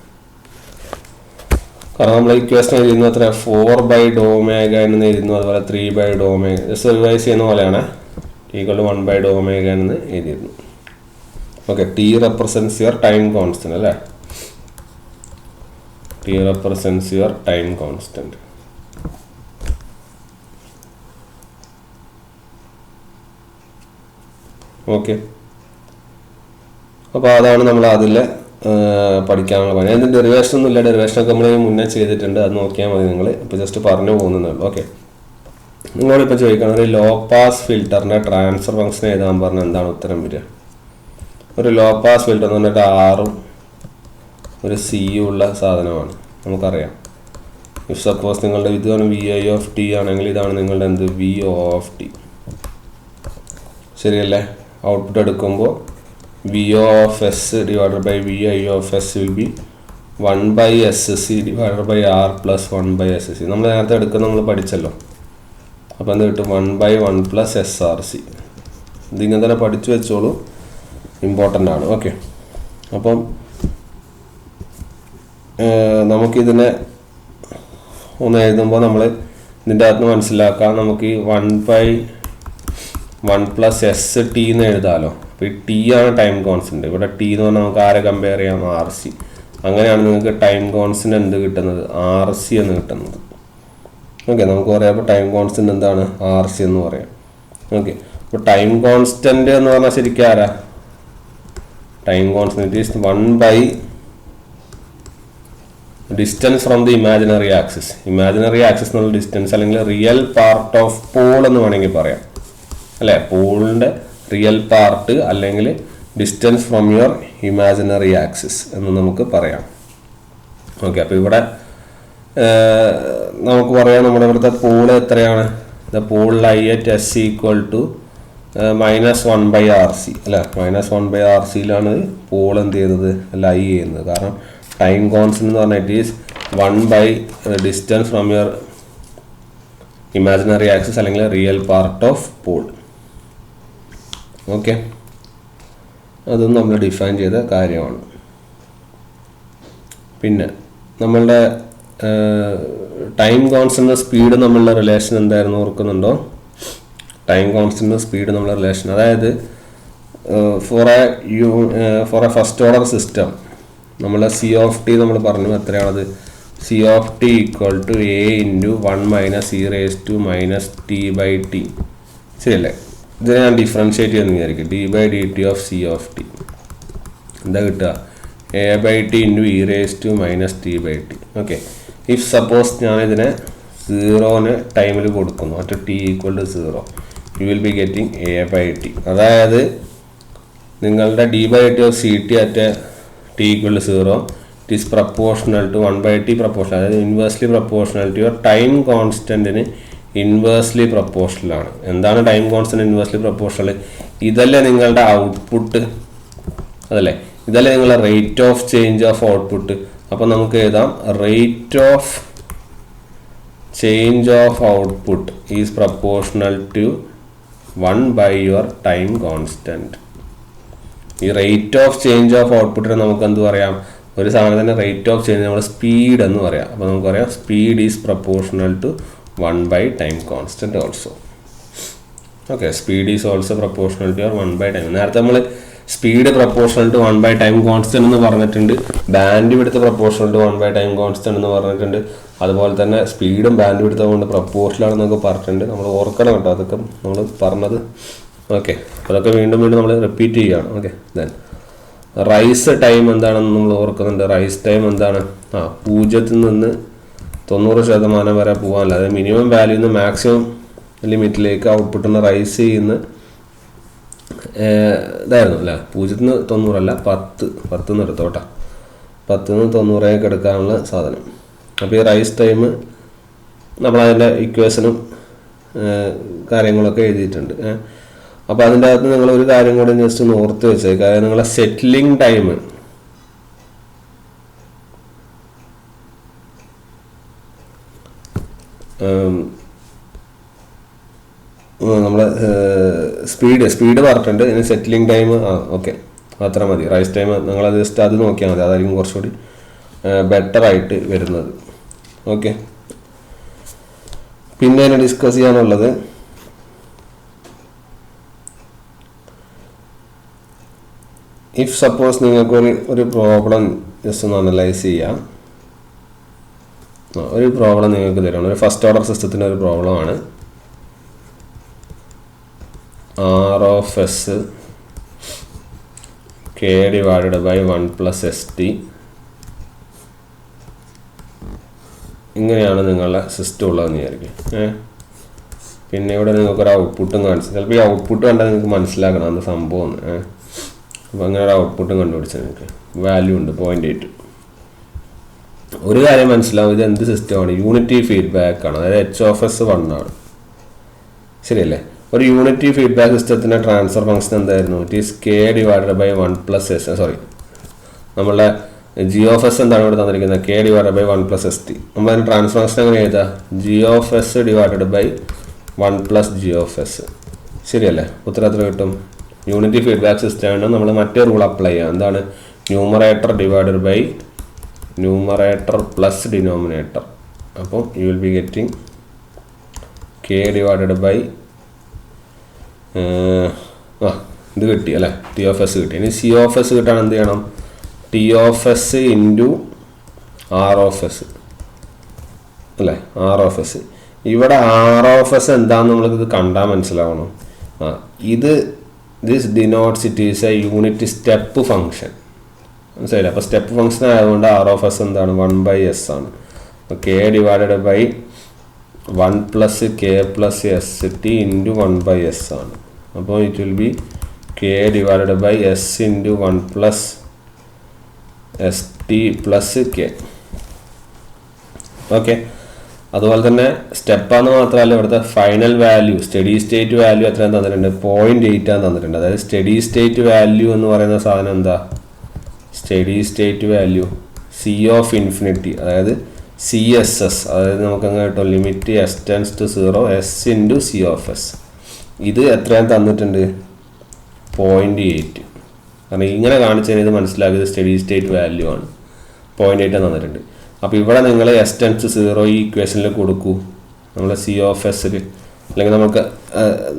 കാരണം നമ്മൾ ഇക്വേഷൻ എഴുതുന്നത് എത്ര? 4/δωn എന്ന് എഴുതുന്നു, അതുപോലെ 3/δωn റിവൈസ് ചെയ്യുന്ന പോലെയാണ്. ഈക്വൽ 1/δωn എന്ന് എഴുതിയിരുന്നു. Okay, T represents your time constant അല്ലേ? T represents your time constant. Okay, അപ്പോൾ അതാണ് നമ്മൾ അതിൽ പഠിക്കാനുള്ള പണി. അതിൻ്റെ ഡെറിവേഷൻ ഒന്നും ഇല്ല, ഡെറിവേഷനൊക്കെ നമ്മൾ മുന്നേ ചെയ്തിട്ടുണ്ട്, അത് നോക്കിയാൽ മതി. നിങ്ങൾ ഇപ്പോൾ ജസ്റ്റ് പറഞ്ഞു പോകുന്നുള്ളൂ. ഓക്കെ, നിങ്ങളിപ്പോൾ ചോദിക്കണം, ഒരു ലോ പാസ് ഫിൽറ്ററിൻ്റെ ട്രാൻസ്ഫർ ഫംഗ്ഷൻ എഴുതാൻ പറഞ്ഞാൽ എന്താണ് ഉത്തരം വരിക? ഒരു ലോ പാസ് ഫിൽറ്റർ എന്ന് പറഞ്ഞിട്ട് ആറും ഒരു സിയും ഉള്ള സാധനമാണ്, നമുക്കറിയാം. ഇഫ് സപ്പോസ് നിങ്ങളുടെ ഇതാണ് VI ആണെങ്കിൽ ഇതാണ് നിങ്ങളുടെ എന്ത്? VO. ശരിയല്ലേ? ഔട്ട്പുട്ട് എടുക്കുമ്പോൾ VO(s) divided by VI(s) will be 1/SC divided by R plus 1/SC. നമ്മൾ നേരത്തെ എടുക്കുന്ന നമ്മൾ പഠിച്ചല്ലോ. അപ്പോൾ എന്ത് കിട്ടും? 1/1 plus SRC. ഇതിങ്ങനെ തന്നെ പഠിച്ചു വെച്ചോളൂ, ഇമ്പോർട്ടൻ്റ് ആണ്. ഓക്കെ, അപ്പം നമുക്കിതിനെ ഒന്ന് എഴുതുമ്പോൾ നമ്മൾ ഇതിൻ്റെ അകത്ത് മനസ്സിലാക്കാം. നമുക്ക് ഈ 1/1 plus ST എന്ന് എഴുതാമല്ലോ. അപ്പോൾ ഈ ടി ആണ് ടൈം കോൺസ്റ്റൻറ്റ്. ഇവിടെ ടി എന്ന് പറഞ്ഞാൽ നമുക്ക് ആരെ കമ്പയർ ചെയ്യാം? RC. അങ്ങനെയാണ് നിങ്ങൾക്ക് ടൈം കോൺസ്റ്റൻറ്റ് എന്ത് കിട്ടുന്നത്? RC എന്ന് കിട്ടുന്നത്. ഓക്കെ, നമുക്ക് പറയാം അപ്പോൾ ടൈം കോൺസ്റ്റൻറ്റ് എന്താണ്? RC എന്ന് പറയാം. ഓക്കെ, അപ്പോൾ ടൈം കോൺസ്റ്റൻറ്റ് എന്ന് പറഞ്ഞാൽ ശരിക്കും ആരാ? Time constant is 1/, distance from the imaginary axis. Imaginary axis എന്നുള്ള ഡിസ്റ്റൻസ് അല്ലെങ്കിൽ റിയൽ പാർട്ട് ഓഫ് പോൾ എന്ന് വേണമെങ്കിൽ പറയാം അല്ലേ? പോളിൻ്റെ റിയൽ പാർട്ട് അല്ലെങ്കിൽ distance from your imaginary axis എന്ന് നമുക്ക് പറയാം. ഓക്കെ, അപ്പോൾ ഇവിടെ നമുക്ക് പറയാം നമ്മുടെ ഇവിടുത്തെ പോള് എത്രയാണ്? The pole lie at S equal to -1/RC അല്ലേ? -1/RCയിലാണ് പോൾ എന്ത് ചെയ്യുന്നത്? ലൈ ചെയ്യുന്നത്. കാരണം ടൈം കോൺസ്റ്റന്റ് എന്ന് പറഞ്ഞാൽ it is 1/, distance from your imaginary axis അല്ലെങ്കിൽ real part of pole. Okay, അതും നമ്മൾ ഡിഫൈൻ ചെയ്ത കാര്യമാണ്. പിന്നെ നമ്മളുടെ ടൈം കോൺസ്റ്റന്റ് സ്പീഡ് നമ്മളുടെ റിലേഷൻ എന്തായിരുന്നു? ഓർക്കുന്നുണ്ടോ? ടൈം കോൺസ്റ്റന്റ് സ്പീഡ് നമ്മളുടെ റിലേഷൻ, അതായത് for a first order system നമ്മളെ CT നമ്മൾ പറഞ്ഞു. എത്രയാണത്? CT equal to A × 1 - e⁻t/t. ശരിയല്ലേ? ഇതിനെ ഞാൻ ഡിഫറൻഷ്യേറ്റ് ചെയ്യുന്ന വിചാരിക്കും. d/dt ഓഫ് CT എന്താ കിട്ടുക? A/t × e⁻t/t. Okay, if suppose ഞാനിതിനെ 0 ടൈമിൽ കൊടുക്കുന്നു, at t equal to 0, you will be getting A/t. അതായത് നിങ്ങളുടെ d/dt of CT at t equal to 0 it is proportional to 1/t proportional, അതായത് inversely proportional to your time കോൺസ്റ്റൻറ്റിന് inversely പ്രപ്പോർഷണലാണ്. എന്താണ് ടൈം constant inversely proportional? ഇതല്ലേ നിങ്ങളുടെ output, അതല്ലേ? ഇതല്ലേ നിങ്ങളുടെ rate of change of output. അപ്പോൾ നമുക്ക് എഴുതാം rate of change of output is proportional to 1 your time constant. ഈ റേറ്റ് ഓഫ് ചേഞ്ച് ഓഫ് ഔട്ട്പുട്ടിനെ നമുക്ക് എന്ത് പറയാം? ഒരു സാധനത്തിൻ്റെ റേറ്റ് ഓഫ് ചേഞ്ച് നമ്മൾ സ്പീഡ് എന്ന് പറയാം. അപ്പോൾ നമുക്ക് പറയാം speed is proportional to 1 time constant also. Okay, speed is also proportional to your 1 time. നേരത്തെ നമ്മൾ speed proportional to 1 time constant എന്ന് പറഞ്ഞിട്ടുണ്ട്. Bandwidth proportional to 1 time constant എന്ന് പറഞ്ഞിട്ടുണ്ട്. അതുപോലെ തന്നെ സ്പീഡും ബാൻഡ് വിഡ്ത്തും കൊണ്ട് പ്രപ്പോർഷനാണെന്നൊക്കെ പറഞ്ഞിട്ടുണ്ട്. നമ്മൾ ഓർക്കണം കേട്ടോ, അതൊക്കെ നമ്മൾ പറഞ്ഞത്. ഓക്കെ, അതൊക്കെ വീണ്ടും വീണ്ടും നമ്മൾ റിപ്പീറ്റ് ചെയ്യുകയാണ്. ഓക്കെ, ദെൻ റൈസ് ടൈം എന്താണെന്ന് നമ്മൾ ഓർക്കുന്നുണ്ട്. റൈസ് ടൈം എന്താണ്? 0 നിന്ന് 90% വരെ പോകാനല്ല, അതായത് മിനിമം വാല്യൂ നിന്ന് മാക്സിമം ലിമിറ്റിലേക്ക് ഔട്ട്പുട്ടിന് റൈസ് ചെയ്യുന്ന ഇതായിരുന്നു അല്ലേ. 0 നിന്ന് 90 അല്ല, 10 എടുത്തോട്ടെ, 10 നിന്ന് 90 എടുക്കാനുള്ള സാധനം. അപ്പോൾ ഈ റൈസ് ടൈം നമ്മളതിൻ്റെ ഇക്വേഷനും കാര്യങ്ങളൊക്കെ എഴുതിയിട്ടുണ്ട്. അപ്പോൾ അതിൻ്റെ അകത്ത് നിങ്ങളൊരു കാര്യം കൂടെ ജസ്റ്റ് ഒന്ന് ഓർത്ത് വെച്ചേ. കാര്യം നിങ്ങളെ സെറ്റിലിംഗ് ടൈം നമ്മളെ സ്പീഡ് പറഞ്ഞിട്ടുണ്ട്. ഇനി സെറ്റിലിംഗ് ടൈം ഓക്കെ അത്ര മതി. റൈസ് ടൈം നിങ്ങളത് ജസ്റ്റ് അത് നോക്കിയാൽ മതി, അതായിരിക്കും കുറച്ചുകൂടി ബെറ്റർ ആയിട്ട് വരുന്നത്. ഓക്കെ, പിന്നെ അതിനെ ഡിസ്കസ് ചെയ്യാനുള്ളത് ഇഫ് സപ്പോസ് നിങ്ങൾക്ക് ഒരു പ്രോബ്ലം ജസ്റ്റ് ഒന്ന് അനലൈസ് ചെയ്യാം. ഒരു പ്രോബ്ലം നിങ്ങൾക്ക് തരണം, ഒരു ഫസ്റ്റ് ഓർഡർ സിസ്റ്റത്തിൻ്റെ ഒരു പ്രോബ്ലമാണ്. R(s) k / 1 + st ഇങ്ങനെയാണ് നിങ്ങളുടെ സിസ്റ്റം ഉള്ളതെന്ന് വിചാരിക്കും. പിന്നെ ഇവിടെ നിങ്ങൾക്കൊരു ഔട്ട്പുട്ടും കാണിച്ചു. ചിലപ്പോൾ ഈ ഔട്ട്പുട്ട് കണ്ടാൽ നിങ്ങൾക്ക് മനസ്സിലാക്കണം അത് സംഭവം. അപ്പോൾ അങ്ങനെ ഒരു ഔട്ട്പുട്ടും കണ്ടുപിടിച്ചാൽ നിങ്ങൾക്ക് വാല്യൂ ഉണ്ട് 0.8. ഒരു കാര്യം മനസ്സിലാവും, ഇത് എന്ത് സിസ്റ്റമാണ്? യൂണിറ്റി ഫീഡ്ബാക്ക് ആണ്, അതായത് h(s) 1 ആണ്. ശരിയല്ലേ? ഒരു യൂണിറ്റി ഫീഡ്ബാക്ക് സിസ്റ്റത്തിൻ്റെ ട്രാൻസ്ഫർ ഫംഗ്ഷൻ എന്തായിരുന്നു? It is k / 1 + s. Sorry, നമ്മളെ g(s) എന്താണ് ഇവിടെ തന്നിരിക്കുന്നത്? k / 1 + st. നമ്മളതിന് ട്രാൻസ്ഫർ ഫംഗ്ഷൻ എങ്ങനെ എഴുതാം? g(s) / 1 + g(s). ശരിയല്ലേ? ഉത്തരത്തിൽ കിട്ടും. യൂണിറ്റി ഫീഡ്ബാക്ക് സിസ്റ്റമാണ് നമ്മൾ മറ്റേ റൂൾ അപ്ലൈ ചെയ്യാം. എന്താണ്? Numerator plus denominator. അപ്പോൾ you will be getting k / ഇത് കിട്ടി അല്ലേ, t(s) കിട്ടി. ഇനി c(s) കിട്ടാൻ എന്ത് ചെയ്യണം? t(s) × r(s) അല്ലേ, r(s). ഇവിടെ r(s) എന്താണെന്ന് നമ്മൾക്ക് കണ്ടാൽ മനസ്സിലാവണം. This denotes it is a unit step function. മനസ്സിലായില്ല? അപ്പോൾ സ്റ്റെപ്പ് ഫംഗ്ഷൻ ആയതുകൊണ്ട് r(s) എന്താണ്? 1/s ആണ്. അപ്പോൾ k / 1 + k + st × 1/s ആണ്. അപ്പോൾ it will B k / s × 1 + st + k. Okay, അതുപോലെ തന്നെ സ്റ്റെപ്പാന്ന് മാത്രമല്ല, ഇവിടുത്തെ final value steady state value എത്രയാണ് തന്നിട്ടുണ്ട്? 0.8 ആണ് തന്നിട്ടുണ്ട്. അതായത് സ്റ്റഡി സ്റ്റേറ്റ് വാല്യൂ എന്ന് പറയുന്ന സാധനം എന്താ? സ്റ്റഡി സ്റ്റേറ്റ് വാല്യൂ C∞, അതായത് CSS, അതായത് നമുക്ക് അങ്ങനെ കിട്ടും ലിമിറ്റ് s → 0 s × C(s). ഇത് എത്രയാണ് തന്നിട്ടുണ്ട്? 0.8. കാരണം ഇങ്ങനെ കാണിച്ചു കഴിഞ്ഞാൽ ഇത് മനസ്സിലാക്കിയത് സ്റ്റഡി സ്റ്റേറ്റ് വാല്യൂ ആണ്. 0.8 തന്നിട്ടുണ്ട്. അപ്പോൾ ഇവിടെ നിങ്ങൾ s → 0 ഈ ഇക്വേഷനിൽ കൊടുക്കൂ, നമ്മൾ C(s) അല്ലെങ്കിൽ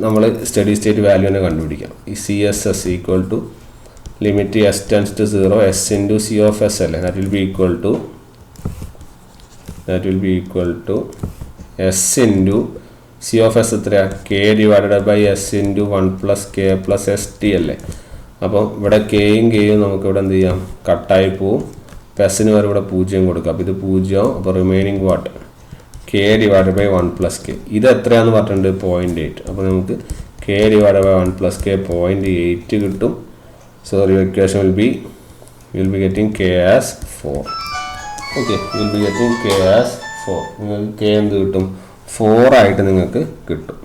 നമ്മൾ സ്റ്റഡി സ്റ്റേറ്റ് വാല്യൂ തന്നെ കണ്ടുപിടിക്കാം. ഈ CSS = limit s → 0 s × C(s) അല്ലേ. That will be equal to s × C(s) എത്രയാ? k / s × 1 + k + st അല്ലേ. അപ്പോൾ ഇവിടെ kയും kയും നമുക്ക് ഇവിടെ എന്ത് ചെയ്യാം? കട്ടായി പോവും. പെസ്സിന് വരെ ഇവിടെ 0 കൊടുക്കുക. അപ്പോൾ ഇത് 0. അപ്പോൾ റിമൈനിങ് വാട്ട്? k / 1 + k. ഇത് എത്രയാണെന്ന് പറഞ്ഞിട്ടുണ്ട്? 0.8. അപ്പോൾ നമുക്ക് k / 1 + k 0.8 കിട്ടും. So your equation will be, you will be getting k as 4. Okay, you will be getting k as 4. നിങ്ങൾക്ക് k എന്ത് കിട്ടും? 4 ആയിട്ട് നിങ്ങൾക്ക് കിട്ടും.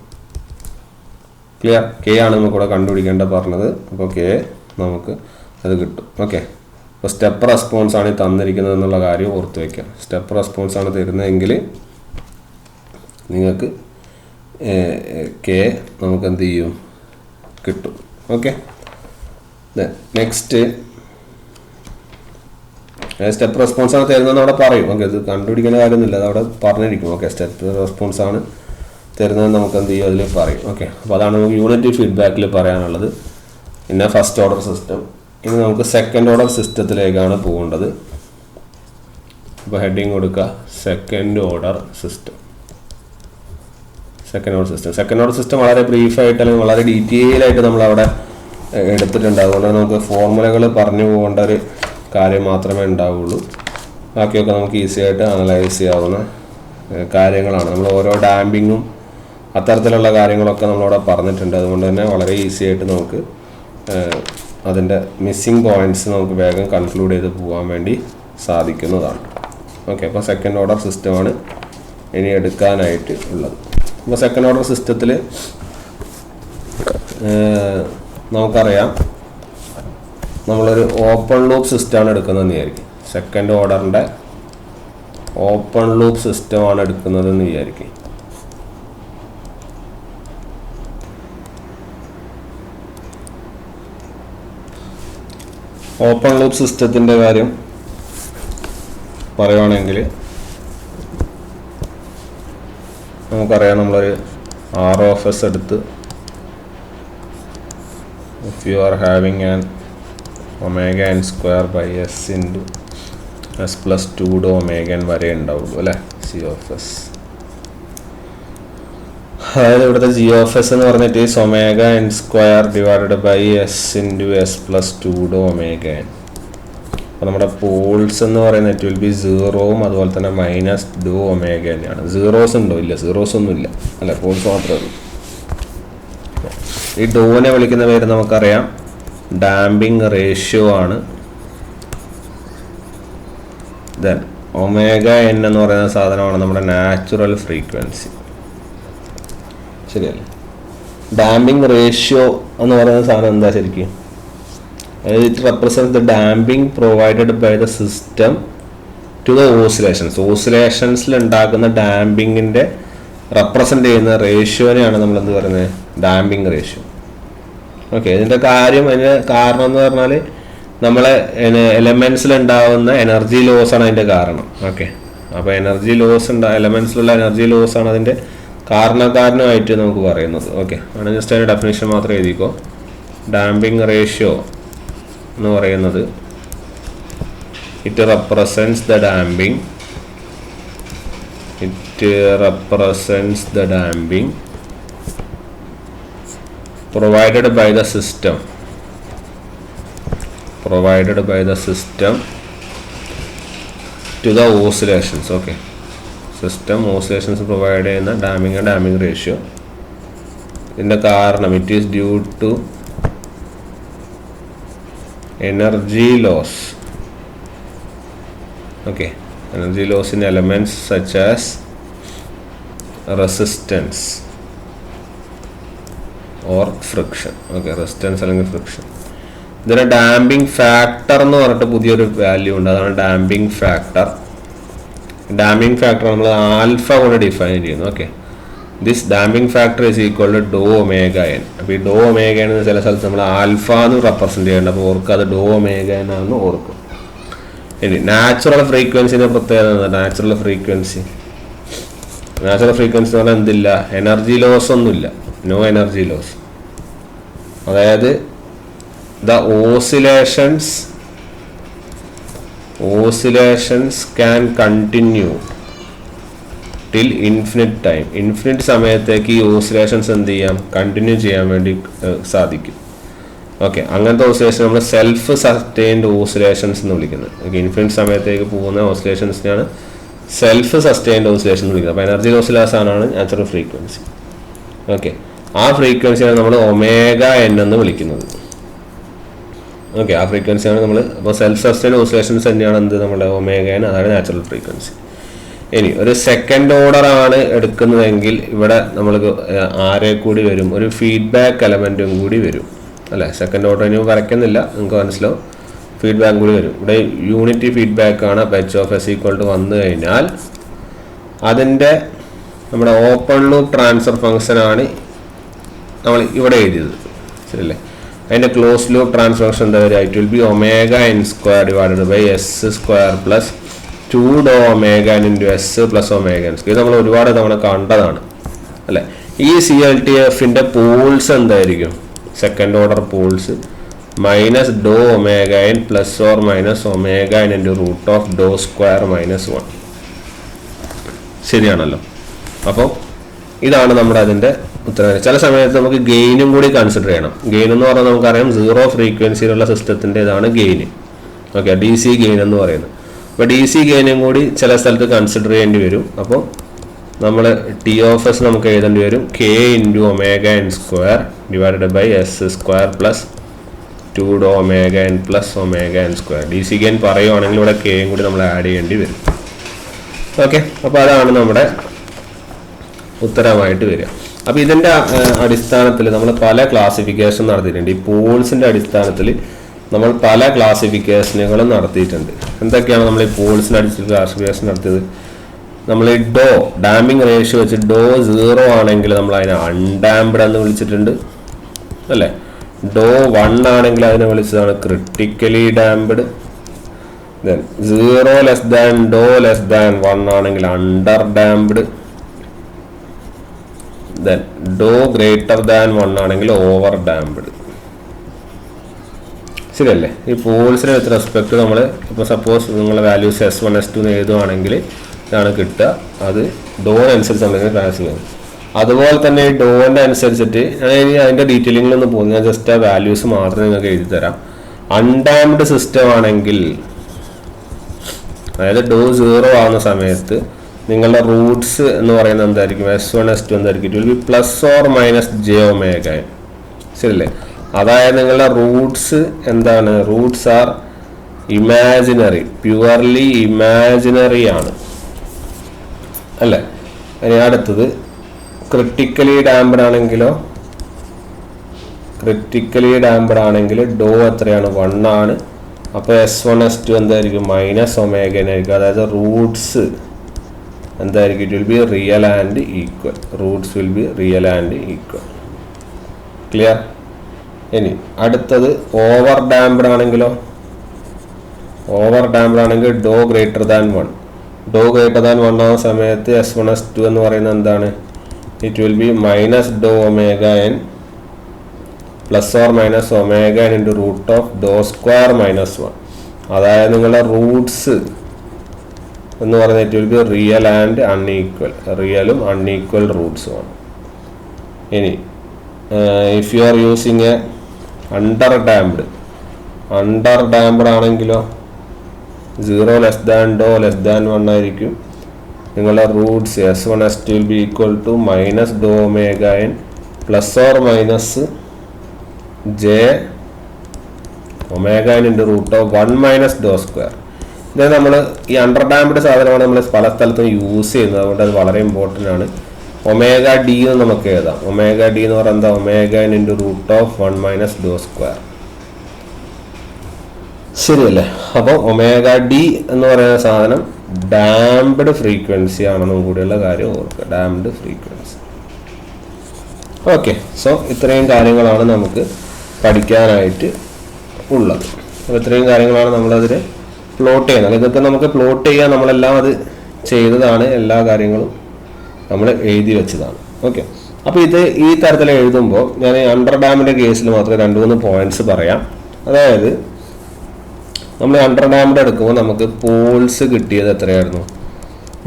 ക്ലിയർ? k ആണ് നമുക്കിവിടെ കണ്ടുപിടിക്കേണ്ട പറഞ്ഞത്. അപ്പോൾ k നമുക്ക് അത് കിട്ടും. ഓക്കെ, അപ്പോൾ സ്റ്റെപ്പ് റെസ്പോൺസ് ആണ് തന്നിരിക്കുന്നത് എന്നുള്ള കാര്യം ഓർത്ത് വയ്ക്കുക. സ്റ്റെപ്പ് റെസ്പോൺസ് ആണ് തരുന്നതെങ്കിൽ നിങ്ങൾക്ക് k നമുക്ക് എന്ത് ചെയ്യും? കിട്ടും. ഓക്കെ, നെക്സ്റ്റ് സ്റ്റെപ്പ് റെസ്പോൺസ് ആണ് തരുന്നതെന്ന് അവിടെ പറയും. ഓക്കെ, ഇത് കണ്ടുപിടിക്കേണ്ട കാര്യമൊന്നുമില്ല, അത് അവിടെ പറഞ്ഞിരിക്കും. ഓക്കെ, സ്റ്റെപ്പ് റെസ്പോൺസ് ആണ് തരുന്നത് നമുക്ക് എന്ത് ചെയ്യും? അതിൽ പറയും. ഓക്കെ, അപ്പോൾ അതാണ് നമുക്ക് യൂണിറ്റ് ഫീഡ്ബാക്കിൽ പറയാനുള്ളത്. പിന്നെ ഫസ്റ്റ് ഓർഡർ സിസ്റ്റം. ഇനി നമുക്ക് സെക്കൻഡ് ഓർഡർ സിസ്റ്റത്തിലേക്കാണ് പോകേണ്ടത്. അപ്പോൾ ഹെഡിങ് കൊടുക്കുക second order system. Second order system വളരെ ബ്രീഫായിട്ട് അല്ലെങ്കിൽ വളരെ ഡീറ്റെയിൽ ആയിട്ട് നമ്മളവിടെ എടുത്തിട്ടുണ്ട്. അതുകൊണ്ട് നമുക്ക് ഫോർമുലകൾ പറഞ്ഞു പോകേണ്ട ഒരു കാര്യം മാത്രമേ ഉണ്ടാവുള്ളൂ. ബാക്കിയൊക്കെ നമുക്ക് ഈസി ആയിട്ട് അനലൈസ് ചെയ്യാവുന്ന കാര്യങ്ങളാണ്. നമ്മൾ ഓരോ ഡാമ്പിങ്ങും അത്തരത്തിലുള്ള കാര്യങ്ങളൊക്കെ നമ്മളവിടെ പറഞ്ഞിട്ടുണ്ട്. അതുകൊണ്ട് തന്നെ വളരെ ഈസി ആയിട്ട് നമുക്ക് അതിൻ്റെ മിസ്സിങ് പോയിൻറ്റ്സ് നമുക്ക് വേഗം കൺക്ലൂഡ് ചെയ്ത് പോകാൻ വേണ്ടി സാധിക്കുന്നതാണ്. ഓക്കെ, അപ്പോൾ സെക്കൻഡ് ഓർഡർ സിസ്റ്റമാണ് ഇനി എടുക്കാനായിട്ട് ഉള്ളത്. അപ്പോൾ സെക്കൻഡ് ഓർഡർ സിസ്റ്റത്തിൽ നമുക്കറിയാം നമ്മളൊരു ഓപ്പൺ ലൂപ്പ് സിസ്റ്റമാണ് എടുക്കുന്നതെന്ന് വിചാരിക്കും. സെക്കൻഡ് ഓർഡറിൻ്റെ ഓപ്പൺ ലൂപ്പ് സിസ്റ്റമാണ് എടുക്കുന്നതെന്ന് വിചാരിക്കും. ഓപ്പൺ ലൂപ്പ് സിസ്റ്റത്തിൻ്റെ കാര്യം പറയുകയാണെങ്കിൽ നമുക്കറിയാം നമ്മളൊരു ROFS എടുത്ത് if you are having an omega n square by s into s plus 2 omega n വരെ ഉണ്ടാവുള്ളൂ അല്ലേ C of s. അതായത് ഇവിടുത്തെ G of s എന്ന് പറഞ്ഞിട്ട് omega n square divided by s into s plus 2 omega n. അപ്പോൾ നമ്മുടെ Paul's എന്ന് പറയുന്നത് ഇറ്റ് വിൽ ബി 0ഉം അതുപോലെ തന്നെ മൈനസ് ഡോ ഒമേഗ തന്നെയാണ്. സീറോസ് ഉണ്ടോ? ഇല്ല, സീറോസ് ഒന്നും ഇല്ല അല്ലേ, പോൾസ് മാത്രമേ ഉള്ളൂ. ഈ ഡോനെ വിളിക്കുന്ന പേര് നമുക്കറിയാം ഡാമ്പിങ് റേഷ്യോ ആണ്. ദെൻ ഒമേഗ എൻ എന്ന് പറയുന്ന സാധനമാണ് നമ്മുടെ നാച്ചുറൽ ഫ്രീക്വൻസി. ശരിയല്ലേ? ഡാമ്പിങ് റേഷ്യോ എന്ന് പറയുന്ന സാധനം എന്താ ശരിക്കും? It represent the damping provided by the system to the oscillations. ഓസിലേഷൻസിൽ ഉണ്ടാക്കുന്ന ഡാമ്പിങ്ങിൻ്റെ റെപ്രസെൻ്റ് ചെയ്യുന്ന റേഷ്യോനെയാണ് നമ്മൾ എന്ത് പറയുന്നത്? Damping ratio. ഓക്കെ, ഇതിൻ്റെ കാരണം എന്ന് പറഞ്ഞാൽ നമ്മളെ എലമെൻസിൽ ഉണ്ടാകുന്ന എനർജി ലോസ് ആണ് അതിൻ്റെ കാരണം. ഓക്കെ, അപ്പോൾ എനർജി ലോസ് എലമെൻസിലുള്ള എനർജി ലോസ് ആണ് അതിൻ്റെ കാരണക്കാരനുമായിട്ട് നമുക്ക് പറയുന്നത്. ഓക്കെ, ആണ് ജസ്റ്റ് അതിൻ്റെ ഡെഫിനിഷൻ മാത്രം എഴുതിക്കോ. ഡാമ്പിങ് റേഷ്യോ എന്ന് പറയുന്നത് it represents the damping provided by the system to the oscillations. Okay, system oscillations provide ചെയ്യുന്ന ഡാമ്പിങ് റേഷ്യോ. ഇതിൻ്റെ കാരണം it is due to energy loss. Okay, energy loss in elements such as resistance or friction. Okay, resistance അല്ലെങ്കിൽ friction. ഇതിന് damping factor എന്ന് പറഞ്ഞിട്ട് പുതിയൊരു value ഉണ്ട്, അതാണ് ഡാമ്പിങ് ഫാക്ടർ. ഡാമ്പിങ് ഫാക്ടർ നമ്മൾ ആൽഫ കൊണ്ട് ഡിഫൈൻ ചെയ്യുന്നു. Okay, this damping factor is equal to ഡോ ഒമേഗ എൻ. അപ്പോൾ ഈ ഡോ ഒമേഗ എൻ ചില സ്ഥലത്ത് നമ്മൾ ആൽഫ എന്ന് റെപ്രസെൻറ്റ് ചെയ്യേണ്ട, അപ്പോൾ ഓർക്കുക അത് ഡോ ഒമേഗ എൻ ആണെന്ന് ഓർക്കും. ഇനി നാച്ചുറൽ ഫ്രീക്വൻസിൻ്റെ പ്രത്യേകത. നാച്ചുറൽ ഫ്രീക്വൻസി എന്ന് പറഞ്ഞാൽ എന്തില്ല? എനർജി ലോസ് ഒന്നുമില്ല, നോ എനർജി ലോസ്. അതായത് the oscillations can continue till infinite time. Infinite സമയത്തേക്ക് ഈ ഓസിലേഷൻസ് എന്ത് ചെയ്യാം? കണ്ടിന്യൂ ചെയ്യാൻ വേണ്ടി സാധിക്കും. ഓക്കെ, അങ്ങനത്തെ ഓസിലേഷൻ നമ്മൾ സെൽഫ് സസ്റ്റെയിൻഡ് ഓസിലേഷൻസ് എന്ന് വിളിക്കുന്നത്. ഓക്കെ, ഇൻഫിനിറ്റ് സമയത്തേക്ക് പോകുന്ന ഓസിലേഷൻസിനാണ് സെൽഫ് സസ്റ്റെയിൻഡ് ഓസിലേഷൻ എന്ന് വിളിക്കുന്നത്. അപ്പോൾ എനർജി ലോസ് ഇല്ലാത്ത സാധനമാണ് നാച്ചുറൽ ഫ്രീക്വൻസി. ഓക്കെ, ആ ഫ്രീക്വൻസിയാണ് നമ്മൾ ഒമേഗ എൻ എന്ന് വിളിക്കുന്നത്. ഓക്കെ, ആ ഫ്രീക്വൻസിയാണ് നമ്മൾ, അപ്പോൾ സെൽഫ് സസ്റ്റെയിൻഡ് ഓസിലേഷൻസ് തന്നെയാണ് എന്ത് നമ്മുടെ ഒമേഗ എൻ, അതാണ് നാച്ചുറൽ ഫ്രീക്വൻസി. ഇനി ഒരു സെക്കൻഡ് ഓർഡർ ആണ് എടുക്കുന്നതെങ്കിൽ ഇവിടെ നമ്മൾ ആരെ കൂടി വരും? ഒരു ഫീഡ്ബാക്ക് എലമെൻറ്റും കൂടി വരും അല്ലേ? സെക്കൻഡ് ഓർഡർ ഇനി വരയ്ക്കുന്നില്ല, നിങ്ങൾക്ക് മനസ്സിലാവും. ഫീഡ്ബാക്ക് കൂടി വരും. ഇവിടെ യൂണിറ്റി ഫീഡ്ബാക്ക് ആണ്. അപ്പോൾ H of S equal to വന്നു കഴിഞ്ഞാൽ അതിൻ്റെ നമ്മുടെ ഓപ്പൺ ലൂപ്പ് ട്രാൻസ്ഫർ ഫംഗ്ഷനാണ് നമ്മൾ ഇവിടെ എഴുതിയത്, ശരിയല്ലേ? അതിൻ്റെ ക്ലോസ് ലൂപ്പ് ട്രാൻസ്ഫർ ഫംഗ്ഷൻ എന്താ വരിക? It will be omega N square divided by S square plus 2 ഡോ omega N into s plus omega N square. ഇത് നമ്മൾ ഒരുപാട് തവണ കണ്ടതാണ് അല്ലേ? ഈ CLTFൻ്റെ പോൾസ് എന്തായിരിക്കും? സെക്കൻഡ് ഓർഡർ പോൾസ് മൈനസ് ഡോ omega N plus or minus omega N into root of ഡോ സ്ക്വയർ മൈനസ് 1. ശരിയാണല്ലോ? അപ്പോൾ ഇതാണ് നമ്മുടെ അതിൻ്റെ ഉത്തരം. ചില സമയത്ത് നമുക്ക് ഗെയിനും കൂടി കൺസിഡർ ചെയ്യണം. ഗെയിൻ എന്ന് പറഞ്ഞാൽ നമുക്കറിയാം 0 ഫ്രീക്വൻസിയിലുള്ള സിസ്റ്റത്തിൻ്റെ ഇതാണ് gain. Okay, D C gain എന്ന് പറയുന്നത്. അപ്പോൾ ഡി സി ഗെയിനും കൂടി ചില സ്ഥലത്ത് കൺസിഡർ ചെയ്യേണ്ടി വരും. അപ്പോൾ നമ്മൾ ടി ഓഫ് എസ് നമുക്ക് എഴുതേണ്ടി വരും K into omega N square divided by S square plus 2 omega N plus omega N square. D C gain പറയുവാണെങ്കിൽ ഇവിടെ കെയും കൂടി നമ്മൾ ആഡ് ചെയ്യേണ്ടി വരും. ഓക്കെ, അപ്പോൾ അതാണ് നമ്മുടെ ഉത്തരമായിട്ട് വരിക. അപ്പോൾ ഇതിൻ്റെ അടിസ്ഥാനത്തിൽ നമ്മൾ പല ക്ലാസിഫിക്കേഷൻ നടത്തിയിട്ടുണ്ട്. ഈ പോൾസിൻ്റെ അടിസ്ഥാനത്തിൽ നമ്മൾ പല ക്ലാസിഫിക്കേഷനുകളും നടത്തിയിട്ടുണ്ട്. എന്തൊക്കെയാണ് നമ്മൾ ഈ പോൾസിൻ്റെ അടിസ്ഥാനത്തിൽ ക്ലാസിഫിക്കേഷൻ നടത്തിയത്? നമ്മൾ ഈ ഡാമ്പിങ് റേഷ്യോ വെച്ച് 0 ആണെങ്കിൽ നമ്മൾ അതിനെ അൺഡാംപ്ഡ് എന്ന് വിളിച്ചിട്ടുണ്ട് അല്ലേ. 1 ആണെങ്കിൽ അതിനെ വിളിച്ചതാണ് critically damped. Then 0 less than 1 ആണെങ്കിൽ under damped. Then greater than 1 ആണെങ്കിൽ ഓവർ ഡാംപ്ഡ്. ശരിയല്ലേ? ഈ പോൾസിനെ വിത്ത് റെസ്പെക്ട് നമ്മൾ ഇപ്പോൾ സപ്പോസ് നിങ്ങളുടെ വാല്യൂസ് S1 S2 എന്ന് എഴുതുവാണെങ്കിൽ ഇതാണ് കിട്ടുക. അത് ഡോനനുസരിച്ച് നമ്മൾ ട്രാൻസ്ഫർ ചെയ്യും. അതുപോലെ തന്നെ ഈ ഡോൻ്റെ അനുസരിച്ചിട്ട് ഞാൻ അതിൻ്റെ ഡീറ്റെയിലിങ്ങിലൊന്നും പോകുന്നു. ഞാൻ ജസ്റ്റ് ആ വാല്യൂസ് മാത്രമേ നിങ്ങൾക്ക് എഴുതി തരാം. അൺഡാംപ്ഡ് സിസ്റ്റം ആണെങ്കിൽ, അതായത് 0 ആവുന്ന സമയത്ത് നിങ്ങളുടെ റൂട്ട്സ് എന്ന് പറയുന്നത് എന്തായിരിക്കും? S1 S2 എന്തായിരിക്കും? It will B plus or minus J omega. ശരിയല്ലേ? അതായത് നിങ്ങളുടെ റൂട്ട്സ് എന്താണ്? Roots are imaginary, purely imaginary ആണ് അല്ലേ. ഇനി അടുത്തത് ക്രിട്ടിക്കലി ഡാംപ്ഡ് ആണെങ്കിലോ, ക്രിട്ടിക്കലി ഡാംപ്ഡ് ആണെങ്കിൽ എത്രയാണ്? 1 ആണ്. അപ്പോൾ S1 S2 എന്തായിരിക്കും? മൈനസ് ഒമേഗ ആയിരിക്കും. അതായത് റൂട്ട്സ് എന്തായിരിക്കും? It will be real and equal. Roots will be real and equal. Clear? ഇനി അടുത്തത് ഓവർ ഡാംപ്ഡ് ആണെങ്കിലോ, ഓവർ ഡാംപ്ഡ് ആണെങ്കിൽ ഗ്രേറ്റർ ദാൻ 1. ഗ്രേറ്റർ ദാൻ 1 ആവുന്ന സമയത്ത് S1 S2 എന്ന് പറയുന്നത് എന്താണ്? It will be minus omega N plus or minus omega N into root of square minus 1. അതായത് നിങ്ങളുടെ റൂട്ട്സ് എന്ന് പറയുന്നത് it will be real and unequal. റിയലും അൺഈക്വൽ റൂട്ട്സുമാണ്. ഇനി if you are using a under damped ആണെങ്കിലോ 0 less than 1 ആയിരിക്കും. നിങ്ങളുടെ roots S1 S2 will be equal to minus omega N plus or minus J omega N into root of 1 minus square. ഇത് നമ്മൾ ഈ under damped സാധനമാണ് നമ്മൾ പല സ്ഥലത്തും യൂസ് ചെയ്യുന്നത്. അതുകൊണ്ട് അത് വളരെ ഇമ്പോർട്ടൻ്റ് ആണ്. ഒമേഗ ഡി എന്ന് നമുക്ക് എഴുതാം. ഒമേഗ ഡി എന്ന് പറയുന്നത് എന്താ? Omega N into root of 1 minus square. ശരിയല്ലേ? അപ്പോൾ ഒമേഗ ഡി എന്ന് പറയുന്ന സാധനം ഡാംപ്ഡ് ഫ്രീക്വൻസി ആണെന്നും കൂടിയുള്ള കാര്യം ഓർക്കുക. Damped frequency. ഓക്കെ, സോ ഇത്രയും കാര്യങ്ങളാണ് നമുക്ക് പഠിക്കാനായിട്ട് ഉള്ളത്. അപ്പോൾ ഇത്രയും കാര്യങ്ങളാണ് നമ്മളതിൽ പ്ലോട്ട് ചെയ്യുന്നത്. ഇതൊക്കെ നമുക്ക് പ്ലോട്ട് ചെയ്യാൻ നമ്മളെല്ലാം അത് ചെയ്തതാണ്. എല്ലാ കാര്യങ്ങളും നമ്മൾ എഴുതി വെച്ചതാണ്. ഓക്കെ, അപ്പോൾ ഇത് ഈ തരത്തിൽ എഴുതുമ്പോൾ ഞാൻ അണ്ടർ ഡാമിൻ്റെ കേസിൽ മാത്രമേ 2-3 പോയിന്റ്സ് പറയാം. അതായത് നമ്മൾ അണ്ടർ ഡാംഡ് എടുക്കുമ്പോൾ നമുക്ക് പോൾസ് കിട്ടിയത് എത്രയായിരുന്നു?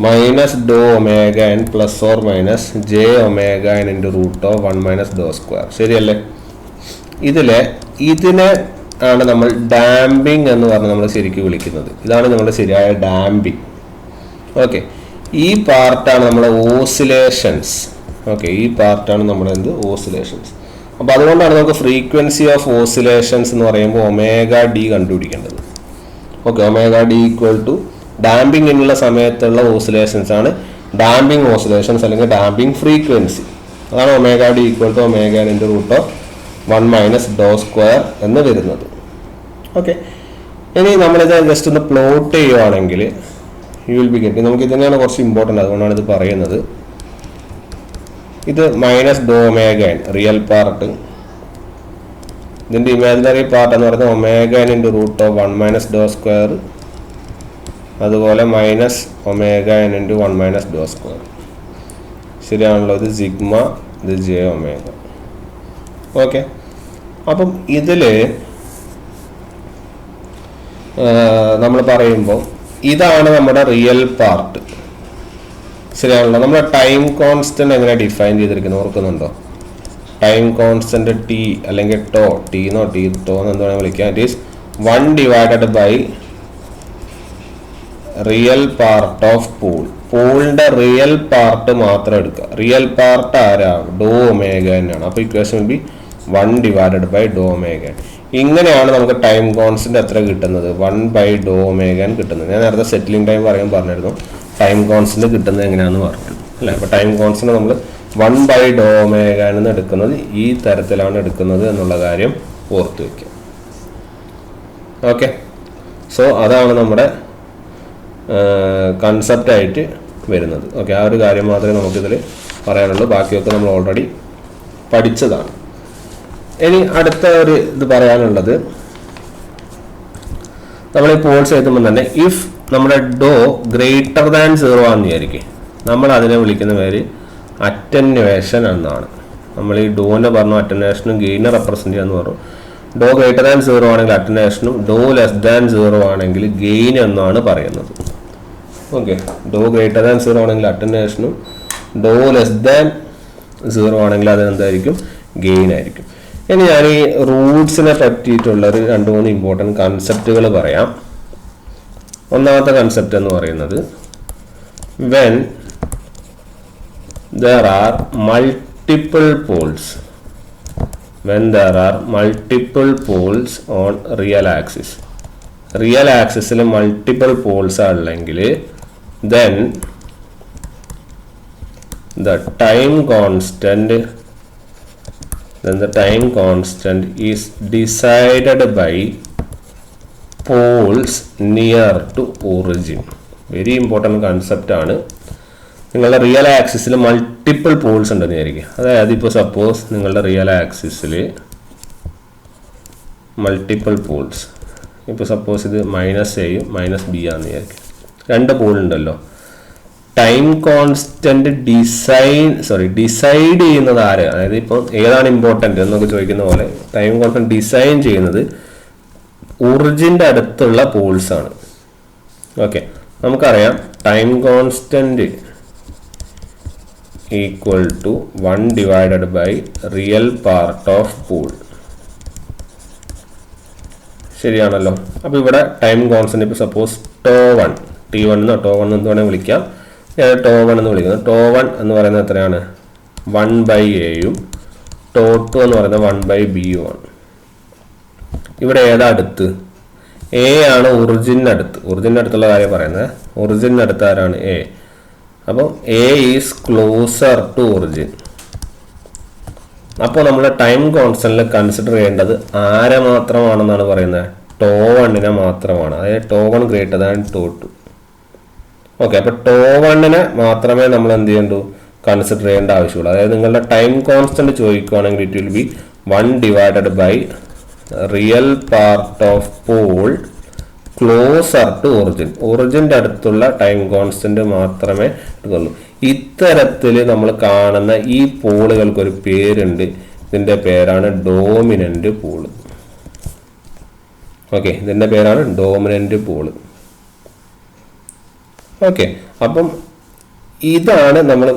Minus omega N plus or minus J omega N into root of 1 minus square. ശരിയല്ലേ? ഇതിനെ ആണ് നമ്മൾ ഡാമ്പിങ് എന്ന് പറഞ്ഞ് നമ്മൾ ശരിക്കും വിളിക്കുന്നത്. ഇതാണ് നമ്മുടെ ശരിയായ ഡാമ്പിങ്. ഓക്കെ, ഈ പാർട്ടാണ് നമ്മുടെ ഓസിലേഷൻസ്. ഓക്കെ, ഈ പാർട്ടാണ് നമ്മുടെ ഓസിലേഷൻസ്. അപ്പോൾ അതുകൊണ്ടാണ് നമുക്ക് ഫ്രീക്വൻസി ഓഫ് ഓസിലേഷൻസ് എന്ന് പറയുമ്പോൾ ഒമേഗ ഡി കണ്ടുപിടിക്കേണ്ടത്. Okay, omega d equal to ഡാമ്പിങ്ങിനുള്ള സമയത്തുള്ള ഓസിലേഷൻസ് ആണ് ഡാമ്പിങ് ഓസിലേഷൻസ് അല്ലെങ്കിൽ ഡാമ്പിങ് ഫ്രീക്വൻസി. അതാണ് omega d equal to omega into root of 1 minus square എന്ന് വരുന്നത്. ഓക്കെ, ഇനി നമ്മളിത് ജസ്റ്റ് ഒന്ന് പ്ലോട്ട് ചെയ്യുവാണെങ്കിൽ യു വിൽ ബി ഗെറ്റ്, നമുക്ക് ഇത് തന്നെയാണ് കുറച്ച് ഇമ്പോർട്ടൻ്റ്, അതുകൊണ്ടാണ് ഇത് പറയുന്നത്. ഇത് minus omega n real part, ഇതിൻ്റെ ഇമാജിനറി പാർട്ട് എന്ന് പറയുന്നത് omega N into root of 1 minus square, അതുപോലെ minus omega N into 1 minus square. ശരിയാണല്ലോ? ഇത് സിഗ്മ, ഇത് ജെ ഒമേഗ. ഓക്കെ, അപ്പം ഇതിൽ നമ്മൾ പറയുമ്പോൾ ഇതാണ് നമ്മുടെ റിയൽ പാർട്ട്. ശരിയാണല്ലോ? നമ്മുടെ ടൈം കോൺസ്റ്റന്റ് എങ്ങനെ ഡിഫൈൻ ചെയ്തിരിക്കുന്നത് ഓർക്കുന്നുണ്ടോ? ടൈം കോൺസ്റ്റന്റ് ടി അല്ലെങ്കിൽ ടോ ടീന്നോ ടി ടോ എന്ന് എന്ത് വേണമെങ്കിൽ വിളിക്കാം. It is 1 divided by real part of pole. പൂളിന്റെ റിയൽ പാർട്ട് മാത്രം എടുക്കുക. റിയൽ പാർട്ട് ആരാ? ഡോ ഒമേഗ തന്നെയാണ്. അപ്പോൾ equation will be 1 divided by ഡോ ഒമേഗ. ഇങ്ങനെയാണ് നമുക്ക് ടൈം കോൺസ്റ്റന്റ് എത്ര കിട്ടുന്നത്? 1 ബൈ ഡോ ഒമേഗ കിട്ടുന്നത്. ഞാൻ നേരത്തെ സെറ്റിലിംഗ് ടൈം പറഞ്ഞിരുന്നു ടൈം കോൺസ്റ്റന്റ് കിട്ടുന്നത് എങ്ങനെയാണെന്ന് പറഞ്ഞു അല്ലേ. അപ്പോൾ ടൈം കോൺസ്റ്റന്റ് നമ്മൾ 1 ബൈ ഡോ ഒമേഗ എന്ന് എടുക്കുന്നത് ഈ തരത്തിലാണ് എടുക്കുന്നത് എന്നുള്ള കാര്യം ഓർത്ത് വയ്ക്കുക. ഓക്കെ, സോ അതാണ് നമ്മുടെ കൺസെപ്റ്റായിട്ട് വരുന്നത്. ഓക്കെ, ആ ഒരു കാര്യം മാത്രമേ നമുക്കിതിൽ പറയാനുള്ളൂ. ബാക്കിയൊക്കെ നമ്മൾ ഓൾറെഡി പഠിച്ചതാണ്. ഇനി അടുത്ത ഒരു ഇത് പറയാനുള്ളത്, നമ്മൾ ഈ പോൾസ് എഴുതുമ്പോൾ തന്നെ ഇഫ് നമ്മുടെ ഡോ ഗ്രേറ്റർ ദാൻ 0 ആണെന്ന് വിചാരിക്കും, നമ്മൾ അതിനെ വിളിക്കുന്ന പേര് അറ്റന്വേഷൻ എന്നാണ്. നമ്മൾ ഈ ഡോനെ പറഞ്ഞു അറ്റന്വേഷനും ഗെയിനെ റെപ്രസെന്റ് ചെയ്യാന്ന് പറഞ്ഞു. ഡോ ഗ്രേറ്റർ ദാൻ 0 ആണെങ്കിൽ അറ്റന്വേഷനും, ഡോ ലെസ് ദാൻ 0 ആണെങ്കിൽ ഗെയിൻ എന്നാണ് പറയുന്നത്. ഓക്കെ, ഡോ ഗ്രേറ്റർ ദാൻ 0 ആണെങ്കിൽ അറ്റന്വേഷനും, ഡോ ലെസ് ദാൻ 0 ആണെങ്കിൽ അതെന്തായിരിക്കും? ഗെയിൻ ആയിരിക്കും. ഇനി ഞാൻ ഈ റൂട്ട്സിനെ പറ്റിയിട്ടുള്ള ഒരു 2-3 ഇമ്പോർട്ടൻറ്റ് കൺസെപ്റ്റുകൾ പറയാം. ഒന്നാമത്തെ കൺസെപ്റ്റ് എന്ന് പറയുന്നത് when there are multiple poles on real axis. Real ആക്സിസിൽ മൾട്ടിപ്പിൾ പോൾസ് ആണെങ്കിൽ then the time constant is decided by poles near to origin. Very important concept ആണ്. നിങ്ങളുടെ റിയൽ ആക്സിസിൽ മൾട്ടിപ്പിൾ പോൾസ് ഉണ്ടെന്ന് വിചാരിക്കുക. അതായത് ഇപ്പോൾ സപ്പോസ് നിങ്ങളുടെ റിയൽ ആക്സിസിൽ മൾട്ടിപ്പിൾ പോൾസ്, ഇപ്പോൾ സപ്പോസ് ഇത് -a -b ആണെന്ന് വിചാരിക്കുക. 2 പോൾ ഉണ്ടല്ലോ. ടൈം കോൺസ്റ്റന്റ് ഡിസൈഡ് ചെയ്യുന്നത് ആര്? അതായത് ഇപ്പോൾ ഏതാണ് ഇമ്പോർട്ടൻ്റ് എന്നൊക്കെ ചോദിക്കുന്ന പോലെ ടൈം കോൺസ്റ്റന്റ് ഡിസൈൻ ചെയ്യുന്നത് ഒറിജിൻ്റെ അടുത്തുള്ള പോൾസ് ആണ്. ഓക്കെ, നമുക്കറിയാം time constant equal to 1 divided by real part of pole. ശരിയാണല്ലോ. അപ്പോൾ ഇവിടെ ടൈം കോൺസ്റ്റന്റ് ഇപ്പോൾ സപ്പോസ് ടോ1 T1 എന്നോ ടോ1 എന്ന് വേണമെങ്കിൽ വിളിക്കാം. ടോ1 എന്ന് വിളിക്കുന്നത്. ടോ1 എന്ന് പറയുന്നത് എത്രയാണ്? 1 ബൈ എയും ടോ2 എന്ന് പറയുന്നത് 1 ബൈ ബിയും ആണ്. ഇവിടെ ഏതാ അടുത്ത്? എ ആണ് ഒറിജിൻ്റെ അടുത്തുള്ള കാര്യം പറയുന്നത്. ഒറിജിൻ്റെ അടുത്ത് ആരാണ്? എ. അപ്പോൾ A is closer to origin. അപ്പോൾ നമ്മൾ ടൈം കോൺസ്റ്റന്റിൽ കൺസിഡർ ചെയ്യേണ്ടത് ആരെ മാത്രമാണെന്നാണ് പറയുന്നത്? ടോ1നെ മാത്രമാണ്. അതായത് ടോ1 ഗ്രേറ്റർ ദാൻ ടോ2. ഓക്കെ, അപ്പോൾ ടോ1നെ മാത്രമേ നമ്മൾ എന്ത് ചെയ്യേണ്ടൂ? കൺസിഡർ ചെയ്യേണ്ട ആവശ്യമുള്ളൂ. അതായത് നിങ്ങളുടെ ടൈം കോൺസ്റ്റന്റ് ചോദിക്കുകയാണെങ്കിൽ it will be 1 divided by real part of pole closer to ഒറിജിൻ്റെ അടുത്തുള്ള ടൈം കോൺസ്റ്റന്റ് മാത്രമേ എടുക്കുള്ളൂ. ഇത്തരത്തിൽ നമ്മൾ കാണുന്ന ഈ പോളുകൾക്കൊരു പേരുണ്ട്. ഇതിൻ്റെ പേരാണ് ഡോമിനൻ്റ് പോള്. ഓക്കെ, ഇതിൻ്റെ പേരാണ് ഡോമിനൻ്റ് പോള്. ഓക്കെ, അപ്പം ഇതാണ് നമ്മൾ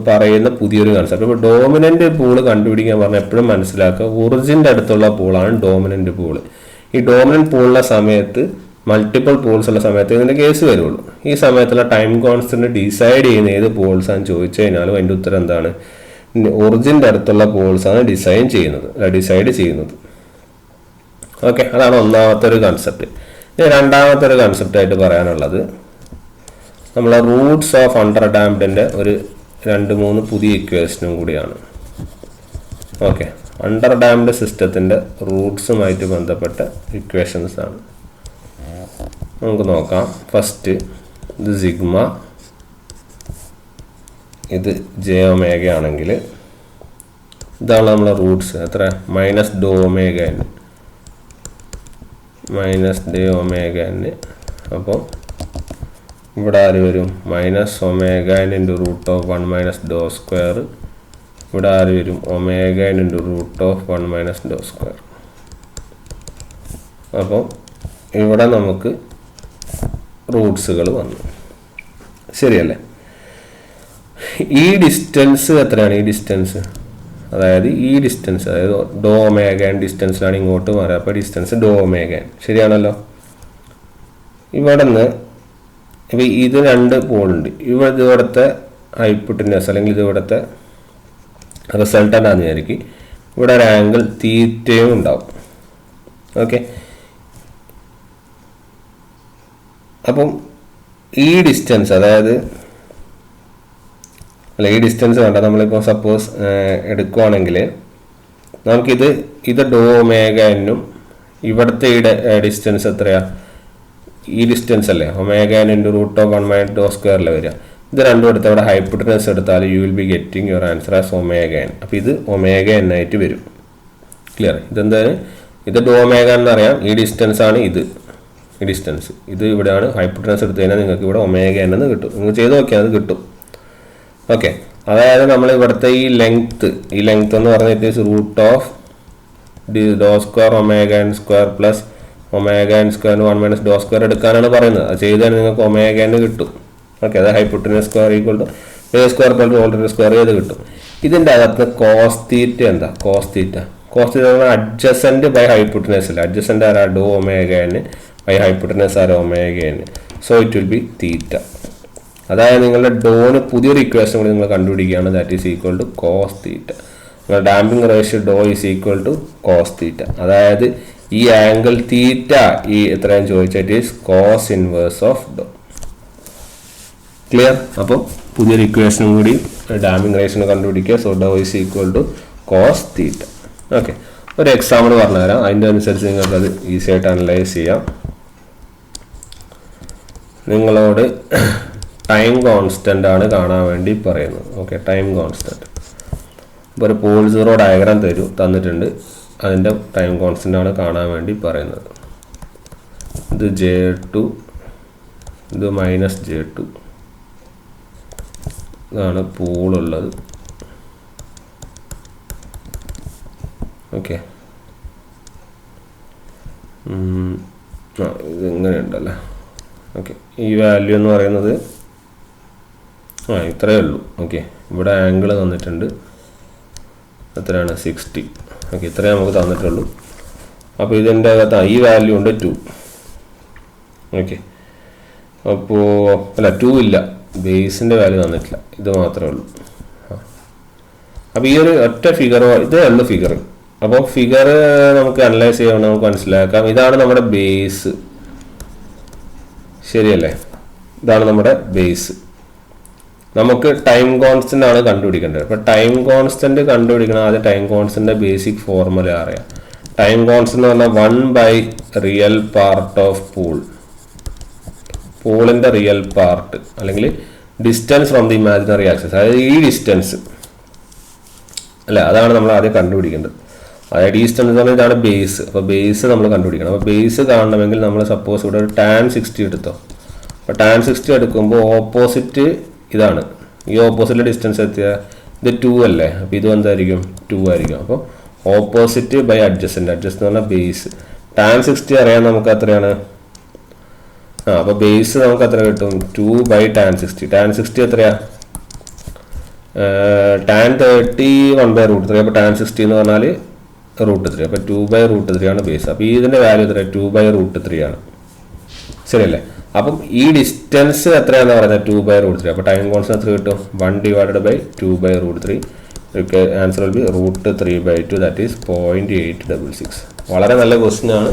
പറയുന്ന പുതിയൊരു കൺസെപ്റ്റ്. ഇപ്പോൾ ഡോമിനൻ്റ് പൂള് കണ്ടുപിടിക്കാൻ പറഞ്ഞാൽ എപ്പോഴും മനസ്സിലാക്കുക ഒറിജിൻ്റെ അടുത്തുള്ള പൂളാണ് ഡോമിനൻ്റ് പൂള്. ഈ ഡോമിനൻ്റ് പൂളിൻ്റെ സമയത്ത് മൾട്ടിപ്പിൾ പോൾസ് ഉള്ള സമയത്ത് ഇതിൻ്റെ കേസ് വരുള്ളൂ. ഈ സമയത്തുള്ള ടൈം കോൺസ്റ്റന്റ് ഡിസൈഡ് ചെയ്യുന്ന ഏത് പോൾസ് ആണെന്ന് ചോദിച്ചു കഴിഞ്ഞാലും അതിൻ്റെ ഉത്തരം എന്താണ്? ഒറിജിൻ്റെ അടുത്തുള്ള പോൾസ് ആണ് ഡിസൈഡ് ചെയ്യുന്നത്. ഓക്കെ, അതാണ് ഒന്നാമത്തെ ഒരു കൺസെപ്റ്റ്. ഇനി രണ്ടാമത്തെ ഒരു കൺസെപ്റ്റായിട്ട് പറയാനുള്ളത് നമ്മളെ റൂട്ട്സ് ഓഫ് അണ്ടർ ഡാംഡിൻ്റെ ഒരു 2-3 പുതിയ ഇക്വേഷനും കൂടിയാണ്. ഓക്കെ, അണ്ടർ ഡാംഡ് സിസ്റ്റത്തിൻ്റെ റൂട്ട്സുമായിട്ട് ബന്ധപ്പെട്ട ഇക്വേഷൻസ് ആണ്. നമുക്ക് നോക്കാം. ഫസ്റ്റ് ഇത് സിഗ്മ, ഇത് ജെ ഒമേഗ ആണെങ്കിൽ ഇതാണ് നമ്മളെ റൂട്ട്സ്. എത്ര? മൈനസ് ഡോ ഒമേഗ n. അപ്പോൾ ഇവിടെ ആര് വരും? Minus omega n into root of 1 minus ഡോ സ്ക്വയർ. ഇവിടെ ആര് വരും? Omega n into root of 1 minus ഡോ സ്ക്വയർ. അപ്പോൾ ഇവിടെ നമുക്ക് റൂട്ട്സുകൾ വന്നു. ശരിയല്ലേ? ഈ ഡിസ്റ്റൻസ് എത്രയാണ്? ഈ ഡിസ്റ്റൻസ് അതായത് ഈ ഡിസ്റ്റൻസ്, അതായത് ഡോ ഒമേഗ എൻ ഡിസ്റ്റൻസിലാണ് ഇങ്ങോട്ട് മാറുക. അപ്പോൾ ഡിസ്റ്റൻസ് ഡോ ഒമേഗ എൻ. ശരിയാണല്ലോ. ഇവിടെ നിന്ന് ഇപ്പോൾ ഇത് രണ്ട് പോളുണ്ട്. ഇവിടുത്തെ ഹൈപ്പോട്ടന്യൂസ് അല്ലെങ്കിൽ ഇവിടുത്തെ റിസൾട്ടൻ്റാന്ന് വിചാരിക്കും. ഇവിടെ ഒരു ആംഗിൾ തീറ്റയും ഉണ്ടാവും. ഓക്കെ. അപ്പം ഈ ഡിസ്റ്റൻസ്, അതായത് ഈ ഡിസ്റ്റൻസ് വേണ്ട, നമ്മളിപ്പോൾ സപ്പോസ് എടുക്കുവാണെങ്കിൽ ഇത് ഡോ ഒമേഗ എന്നും ഇവിടുത്തെ ഈ ഡിസ്റ്റൻസ് എത്രയാണ്? ഈ ഡിസ്റ്റൻസ് അല്ലേ omega N into root of 1 minus ഡോ സ്ക്വയറിൽ വരിക. ഇത് രണ്ടും എടുത്ത് അവിടെ ഹൈപ്പോട്ടനസ് എടുത്താൽ you will be getting your answer as omega n. അപ്പോൾ ഇത് ഒമേഗ എൻ ആയിട്ട് വരും. ക്ലിയർ? ഇതെന്താണ്? ഇത് ഡോ ഒമേഗ എന്നറിയാം. ഈ ഡിസ്റ്റൻസ് ആണ് ഇത്, ഈ ഡിസ്റ്റൻസ്. ഇത് ഇവിടെയാണ് ഹൈപ്പോട്ടനസ് എടുത്തു കഴിഞ്ഞാൽ നിങ്ങൾക്ക് ഇവിടെ ഒമേഗ എൻ എന്ന് കിട്ടും. നിങ്ങൾ ചെയ്ത് നോക്കിയാൽ അത് കിട്ടും. ഓക്കെ. അതായത് നമ്മൾ ഇവിടുത്തെ ഈ ലെങ്ത്ത് എന്ന് പറഞ്ഞാൽ ഇറ്റ് ഈസ് റൂട്ട് ഓഫ് ഡോ square omega N square plus omega N square 1 minus ഡോ സ്ക്വയർ എടുക്കാനാണ് പറയുന്നത്. അത് ചെയ്താൽ നിങ്ങൾക്ക് ഒമേഗ എൻ കിട്ടും. ഓക്കെ. അത് hypotenuse square equal to a square plus already square ചെയ്ത് കിട്ടും. ഇതിൻ്റെ അകത്ത് കോസ് തീറ്റ എന്താ? Cos theta adjacent by hypotenuse അല്ല. അഡ്ജസൻറ്റ് ആരാ? ഡോ ഒമേഗ എൻ ബൈ ഹൈപ്പോട്ടനസ് ആരാ? Omega n. So it will be theta. അതായത് നിങ്ങളുടെ ഡോന് പുതിയൊരു ഇക്വേഷൻ കൂടി നിങ്ങൾ കണ്ടുപിടിക്കുകയാണ്. That is equal to cos theta. നിങ്ങളുടെ ഡാമ്പിംഗ് റേഷ്യോ ഡോ is equal to cos theta. അതായത് ഈ ആംഗിൾ തീറ്റ ഈ എത്രയും ചോദിച്ചാൽ ഈസ് കോസ് ഇൻവേഴ്സ് ഓഫ് ഡോ. ക്ലിയർ? അപ്പോൾ പുതിയൊരു ഇക്വേഷനും കൂടി ഡാമ്പിംഗ് റേഷ്യോ കണ്ടുപിടിക്കുക. സോ ഡോ is equal to cos theta. Okay. ഒരു എക്സാമ്പിൾ പറഞ്ഞുതരാം. അതിൻ്റെ അനുസരിച്ച് നിങ്ങൾക്കത് ഈസി ആയിട്ട് അനലൈസ് ചെയ്യാം. നിങ്ങളോട് ടൈം കോൺസ്റ്റൻ്റ് ആണ് കാണാൻ വേണ്ടി പറയുന്നത്. ഓക്കെ. Time constant. ഇപ്പോൾ ഒരു പോൾ സീറോ ഡയഗ്രാം തന്നിട്ടുണ്ട്. അതിൻ്റെ ടൈം കോൺസ്റ്റൻ്റ് ആണ് കാണാൻ വേണ്ടി പറയുന്നത്. ഇത് J2, ഇത് -J2. ഇതാണ് പൂളുള്ളത്. ഓക്കെ. ഇത് ഇങ്ങനെ ഉണ്ടല്ലേ. ഓക്കെ. ഈ വാല്യൂ എന്ന് പറയുന്നത് ഇത്രയേ ഉള്ളൂ. ഓക്കെ. ഇവിടെ ആംഗിൾ തന്നിട്ടുണ്ട്. എത്രയാണ്? 60. ഓക്കെ. ഇത്രയേ നമുക്ക് തന്നിട്ടുള്ളൂ. അപ്പോൾ ഇതിൻ്റെ അകത്ത് ഈ വാല്യൂ ഉണ്ട് 2. ഓക്കെ. അപ്പോൾ 2 ഇല്ല, ബേസിൻ്റെ വാല്യൂ തന്നിട്ടില്ല. ഇത് മാത്രമേ ഉള്ളൂ. അപ്പോൾ ഈ ഒരു ഒറ്റ ഫിഗർ, ഇതേ ഉള്ളൂ ഫിഗർ. അപ്പോൾ ഫിഗർ നമുക്ക് അനലൈസ് ചെയ്യാൻ നമുക്ക് മനസ്സിലാക്കാം. ഇതാണ് നമ്മുടെ ബേസ്. ശരിയല്ലേ? ഇതാണ് നമ്മുടെ ബേസ്. നമുക്ക് ടൈം കോൺസ്റ്റൻ്റ് ആണ് കണ്ടുപിടിക്കേണ്ടത്. അപ്പോൾ ടൈം കോൺസ്റ്റൻ്റ് കണ്ടുപിടിക്കണം. ആദ്യം ടൈം കോൺസ്റ്റൻ്റ് ബേസിക് ഫോർമുല അറിയാം. ടൈം കോൺസ്റ്റൻ്റ് എന്ന് പറഞ്ഞാൽ 1 റിയൽ പാർട്ട് ഓഫ് പൂളിൻ്റെ റിയൽ പാർട്ട് അല്ലെങ്കിൽ distance from the imaginary axis. അതായത് ഈ ഡിസ്റ്റൻസ് അല്ല, അതാണ് നമ്മൾ ആദ്യം കണ്ടുപിടിക്കേണ്ടത്. അതായത് ഡിസ്റ്റൻസ് എന്ന് പറഞ്ഞാൽ ഇതാണ് ബേസ്. അപ്പോൾ ബേസ് നമ്മൾ കണ്ടുപിടിക്കണം. അപ്പോൾ ബേസ് കാണണമെങ്കിൽ നമ്മൾ സപ്പോസ് ഇവിടെ ഒരു tan 60 എടുത്തോ. അപ്പോൾ tan 60 എടുക്കുമ്പോൾ ഓപ്പോസിറ്റ് ഇതാണ്. ഈ ഓപ്പോസിറ്റ് ഡിസ്റ്റൻസ് എത്തിയ ഇത് 2 അല്ലേ. അപ്പോൾ ഇത് എന്തായിരിക്കും? 2 ആയിരിക്കും. അപ്പോൾ ഓപ്പോസിറ്റ് ബൈ അഡ്ജസ്റ്റൻ്റ് എന്ന് പറഞ്ഞാൽ ബേസ്. tan 60 അറിയാൻ നമുക്ക് എത്രയാണ്? അപ്പോൾ ബേസ് നമുക്ക് എത്ര കിട്ടും? 2 ബൈ tan 60. tan 60 എത്രയാ? tan 30 1/√3. അപ്പോൾ tan 60 എന്ന് പറഞ്ഞാൽ √3. അപ്പോൾ 2/√3 ആണ് ബേസ്. അപ്പോൾ ഇതിൻ്റെ വാല്യൂ എത്ര? 2/√3 ആണ്. ശരിയല്ലേ? അപ്പം ഈ ഡിസ്റ്റൻസ് എത്രയാണെന്ന് പറയുന്നത്? 2/√3. അപ്പോൾ ടൈം കോൺസ്റ്റൻ്റ് എത്ര കിട്ടും? 1 divided by 2/√3. Answer will be √3/2. That is 0.866. വളരെ നല്ല ക്വസ്റ്റ്യൻ ആണ്.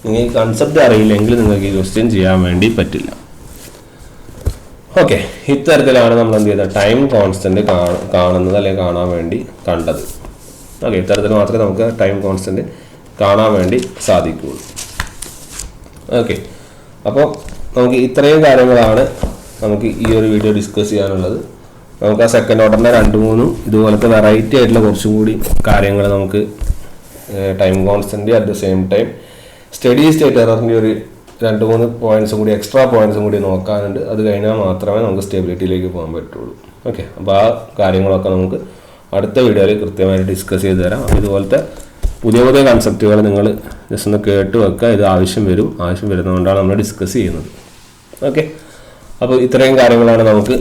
നിങ്ങൾ ഈ കൺസെപ്റ്റ് അറിയില്ലെങ്കിൽ നിങ്ങൾക്ക് ഈ ക്വസ്റ്റ്യൻ ചെയ്യാൻ വേണ്ടി പറ്റില്ല. ഓക്കെ. ഇത്തരത്തിലാണ് നമ്മൾ എന്ത് ചെയ്തത്? ടൈം കോൺസ്റ്റൻ്റ് കാണുന്നത് അല്ലെങ്കിൽ കാണാൻ വേണ്ടി കണ്ടത്. ഓക്കെ. ഇത്തരത്തിൽ മാത്രമേ നമുക്ക് ടൈം കോൺസ്റ്റൻ്റ് കാണാൻ വേണ്ടി സാധിക്കുകയുള്ളൂ. ഓക്കെ. അപ്പോൾ നമുക്ക് ഇത്രയും കാര്യങ്ങളാണ് നമുക്ക് ഈ ഒരു വീഡിയോ ഡിസ്കസ് ചെയ്യാനുള്ളത്. നമുക്ക് ആ സെക്കൻഡ് ഓർഡറിൻ്റെ 2-3 ഇതുപോലത്തെ വെറൈറ്റി ആയിട്ടുള്ള കുറച്ചും കൂടി കാര്യങ്ങൾ നമുക്ക് time constant at the same time steady state എററിൻ്റെ ഒരു 2-3 പോയിന്റ്സും കൂടി എക്സ്ട്രാ പോയിന്റ്സും കൂടി നോക്കാനുണ്ട്. അത് കഴിഞ്ഞാൽ മാത്രമേ നമുക്ക് സ്റ്റെബിലിറ്റിയിലേക്ക് പോകാൻ പറ്റുള്ളൂ. ഓക്കെ. അപ്പോൾ ആ കാര്യങ്ങളൊക്കെ നമുക്ക് അടുത്ത വീഡിയോയിൽ കൃത്യമായിട്ട് ഡിസ്കസ് ചെയ്ത് തരാം. ഇതുപോലത്തെ പുതിയ പുതിയ കൺസെപ്റ്റുകൾ നിങ്ങൾ ജസ്റ്റ് ഒന്ന് കേട്ട് വെക്കുക. ഇത് ആവശ്യം വരുന്നതുകൊണ്ടാണ് നമ്മൾ ഡിസ്കസ് ചെയ്യുന്നത്. ഓക്കെ. അപ്പോൾ ഇത്രയും കാര്യങ്ങളാണ് നമുക്ക്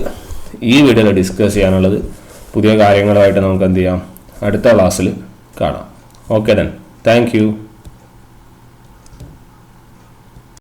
ഈ വീഡിയോയിൽ ഡിസ്കസ് ചെയ്യാനുള്ളത്. പുതിയ കാര്യങ്ങളുമായിട്ട് നമുക്ക് എന്ത് ചെയ്യാം? അടുത്ത ക്ലാസ്സിൽ കാണാം. Okay then, thank you.